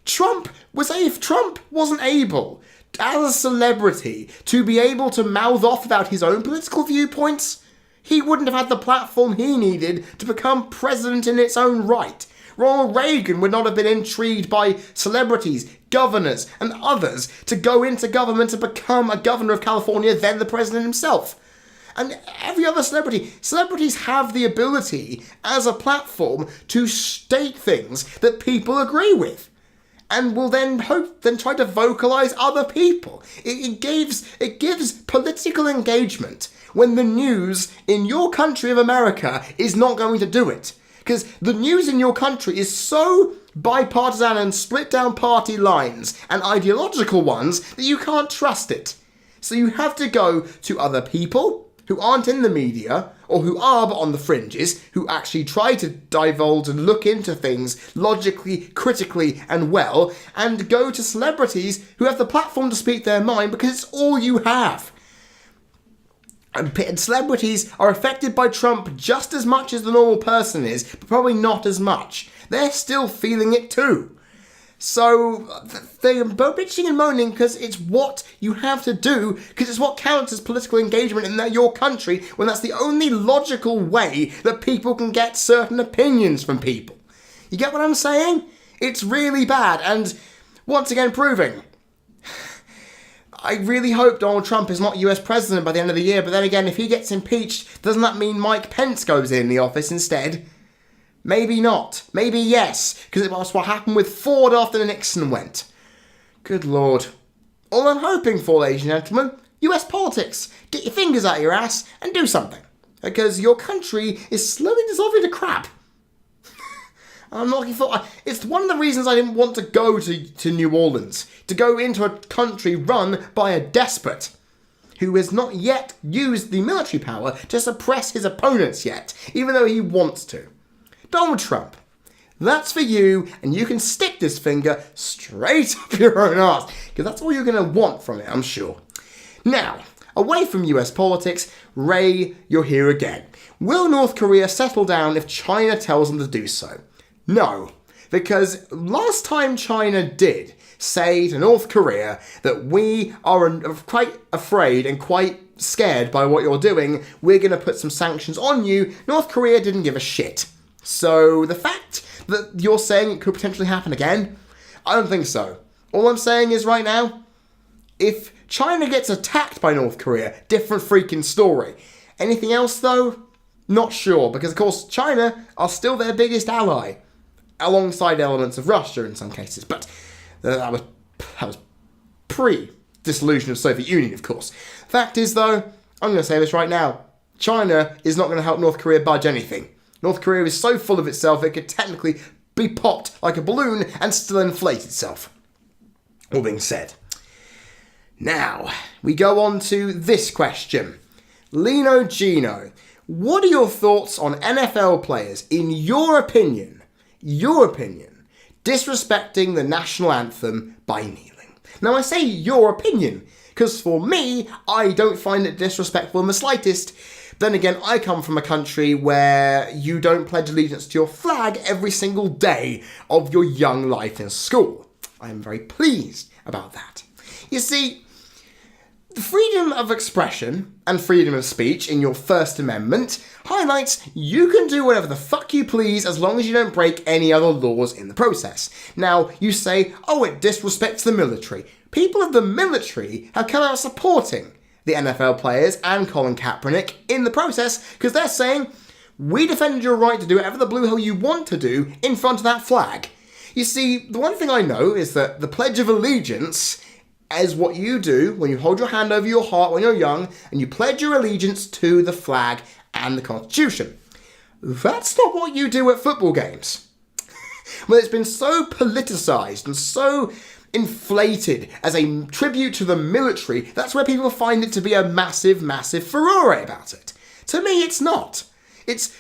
Speaker 1: Trump wasn't able, as a celebrity, to be able to mouth off about his own political viewpoints, he wouldn't have had the platform he needed to become president in its own right. Ronald Reagan would not have been intrigued by celebrities, governors, and others to go into government and become a governor of California, then the president himself. And every other celebrities have the ability as a platform to state things that people agree with. And will then try to vocalise other people. It gives political engagement when the news in your country of America is not going to do it. Because the news in your country is so bipartisan and split down party lines and ideological ones that you can't trust it. So you have to go to other people who aren't in the media or who are but on the fringes, who actually try to divulge and look into things logically, critically and well, and go to celebrities who have the platform to speak their mind because it's all you have. And celebrities are affected by Trump just as much as the normal person is, but probably not as much. They're still feeling it too. So they're bitching and moaning because it's what you have to do, because it's what counts as political engagement in your country, when that's the only logical way that people can get certain opinions from people. You get what I'm saying? It's really bad, and once again proving, I really hope Donald Trump is not US president by the end of the year, but then again, if he gets impeached, doesn't that mean Mike Pence goes in the office instead? Maybe not. Maybe yes, because it was what happened with Ford after Nixon went. Good Lord. All I'm hoping for, ladies and gentlemen, US politics. Get your fingers out your ass and do something. Because your country is slowly dissolving to crap. I'm not looking for... It's one of the reasons I didn't want to go to New Orleans. To go into a country run by a despot who has not yet used the military power to suppress his opponents yet, even though he wants to. Donald Trump. That's for you, and you can stick this finger straight up your own arse, because that's all you're going to want from it, I'm sure. Now, away from US politics, Ray, you're here again. Will North Korea settle down if China tells them to do so? No, because last time China did say to North Korea that we are quite afraid and quite scared by what you're doing, we're going to put some sanctions on you, North Korea didn't give a shit. So the fact that you're saying it could potentially happen again, I don't think so. All I'm saying is right now, if China gets attacked by North Korea, different freaking story. Anything else though? Not sure, because of course China are still their biggest ally, alongside elements of Russia in some cases, but that was pre-dissolution of the Soviet Union, of course. Fact is though, I'm going to say this right now, China is not going to help North Korea budge anything. North Korea is so full of itself it could technically be popped like a balloon and still inflate itself. All being said. Now, we go on to this question. Lino Gino, what are your thoughts on NFL players, in your opinion, disrespecting the national anthem by kneeling? Now I say your opinion, because for me, I don't find it disrespectful in the slightest. Then again, I come from a country where you don't pledge allegiance to your flag every single day of your young life in school. I am very pleased about that. You see, The freedom of expression and freedom of speech in your First Amendment highlights you can do whatever the fuck you please as long as you don't break any other laws in the process. Now, you say, oh, it disrespects the military. People of the military have come out supporting the NFL players and Colin Kaepernick in the process because they're saying, we defended your right to do whatever the blue hell you want to do in front of that flag. You see, the one thing I know is that the Pledge of Allegiance is what you do when you hold your hand over your heart when you're young and you pledge your allegiance to the flag and the Constitution. That's not what you do at football games. Well, it's been so politicised and so inflated as a tribute to the military, that's where people find it to be a massive, massive furore about it. To me, it's not. It's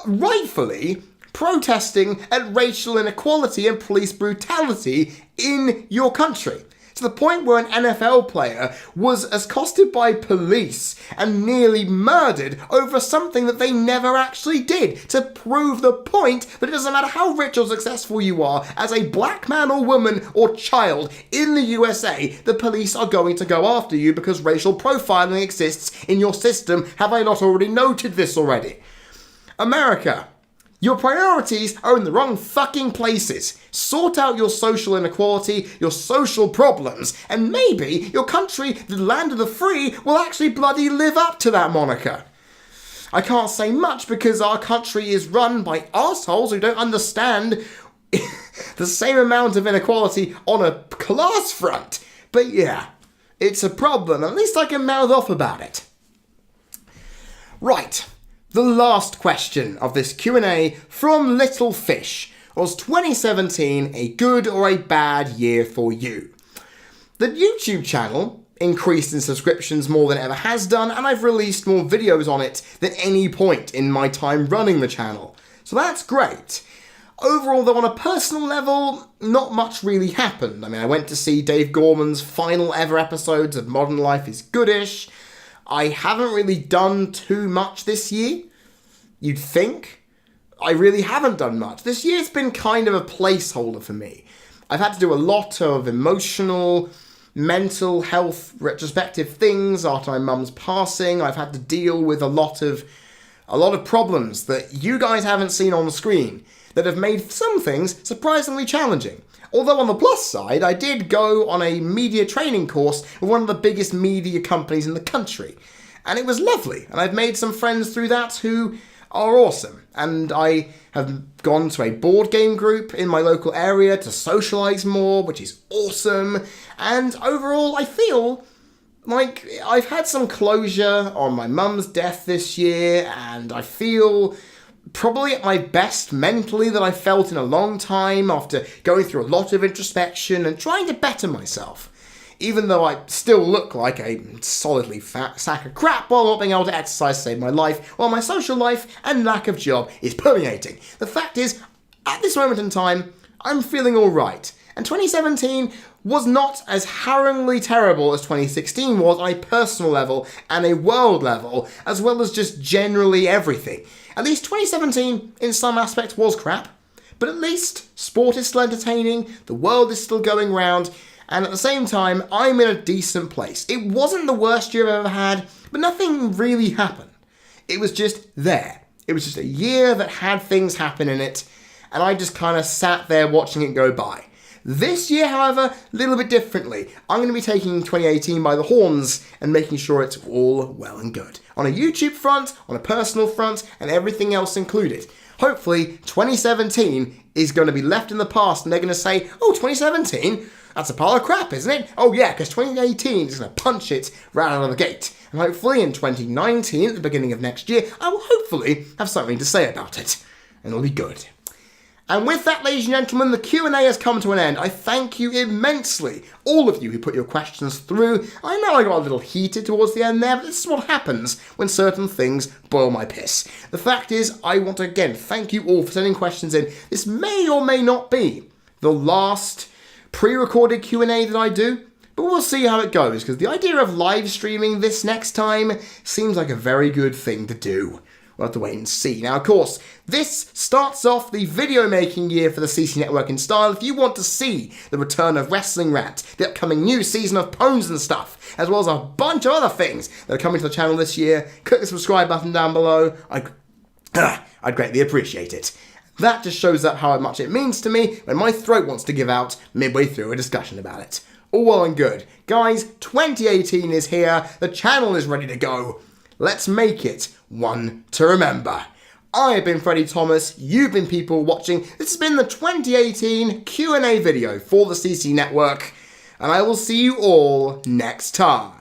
Speaker 1: rightfully protesting at racial inequality and police brutality in your country. To the point where an NFL player was accosted by police and nearly murdered over something that they never actually did, to prove the point that it doesn't matter how rich or successful you are as a black man or woman or child in the USA, the police are going to go after you because racial profiling exists in your system. Have I not already noted this already? America. Your priorities are in the wrong fucking places. Sort out your social inequality, your social problems, and maybe your country, the land of the free, will actually bloody live up to that moniker. I can't say much because our country is run by arseholes who don't understand the same amount of inequality on a class front. But yeah, it's a problem. At least I can mouth off about it. Right. The last question of this Q&A from Little Fish. Was 2017 a good or a bad year for you? The YouTube channel increased in subscriptions more than it ever has done, and I've released more videos on it than any point in my time running the channel. So that's great. Overall, though, on a personal level, not much really happened. I mean, I went to see Dave Gorman's final ever episodes of Modern Life is Goodish. I haven't really done too much this year, you'd think. I really haven't done much. This year's been kind of a placeholder for me. I've had to do a lot of emotional, mental health retrospective things after my mum's passing. I've had to deal with a lot of problems that you guys haven't seen on the screen that have made some things surprisingly challenging. Although on the plus side, I did go on a media training course with one of the biggest media companies in the country. And it was lovely. And I've made some friends through that who are awesome. And I have gone to a board game group in my local area to socialise more, which is awesome. And overall, I feel like I've had some closure on my mum's death this year, and I feel probably at my best mentally that I felt in a long time after going through a lot of introspection and trying to better myself. Even though I still look like a solidly fat sack of crap while not being able to exercise to save my life, while my social life and lack of job is permeating. The fact is, at this moment in time, I'm feeling alright. And 2017 was not as harrowingly terrible as 2016 was on a personal level and a world level, as well as just generally everything. At least 2017, in some aspects, was crap. But at least sport is still entertaining, the world is still going round, and at the same time, I'm in a decent place. It wasn't the worst year I've ever had, but nothing really happened. It was just there. It was just a year that had things happen in it, and I just kind of sat there watching it go by. This year, however, a little bit differently. I'm going to be taking 2018 by the horns and making sure it's all well and good. On a YouTube front, on a personal front, and everything else included. Hopefully, 2017 is going to be left in the past and they're going to say, oh, 2017? That's a pile of crap, isn't it? Oh yeah, because 2018 is going to punch it right out of the gate. And hopefully in 2019, at the beginning of next year, I will hopefully have something to say about it. And it'll be good. And with that, ladies and gentlemen, the Q&A has come to an end. I thank you immensely, all of you who put your questions through. I know I got a little heated towards the end there, but this is what happens when certain things boil my piss. The fact is, I want to again thank you all for sending questions in. This may or may not be the last pre-recorded Q&A that I do, but we'll see how it goes, because the idea of live streaming this next time seems like a very good thing to do. we'll have to wait and see. Now, of course, this starts off the video making year for the CC Network in style. If you want to see the return of Wrestling Rat, the upcoming new season of Pones and stuff, as well as a bunch of other things that are coming to the channel this year, click the subscribe button down below. I'd greatly appreciate it. That just shows up how much it means to me when my throat wants to give out midway through a discussion about it. All well and good. Guys, 2018 is here. The channel is ready to go. Let's make it one to remember. I have been Freddie Thomas, you've been people watching. This has been the 2018 Q&A video for the CC Network, and I will see you all next time.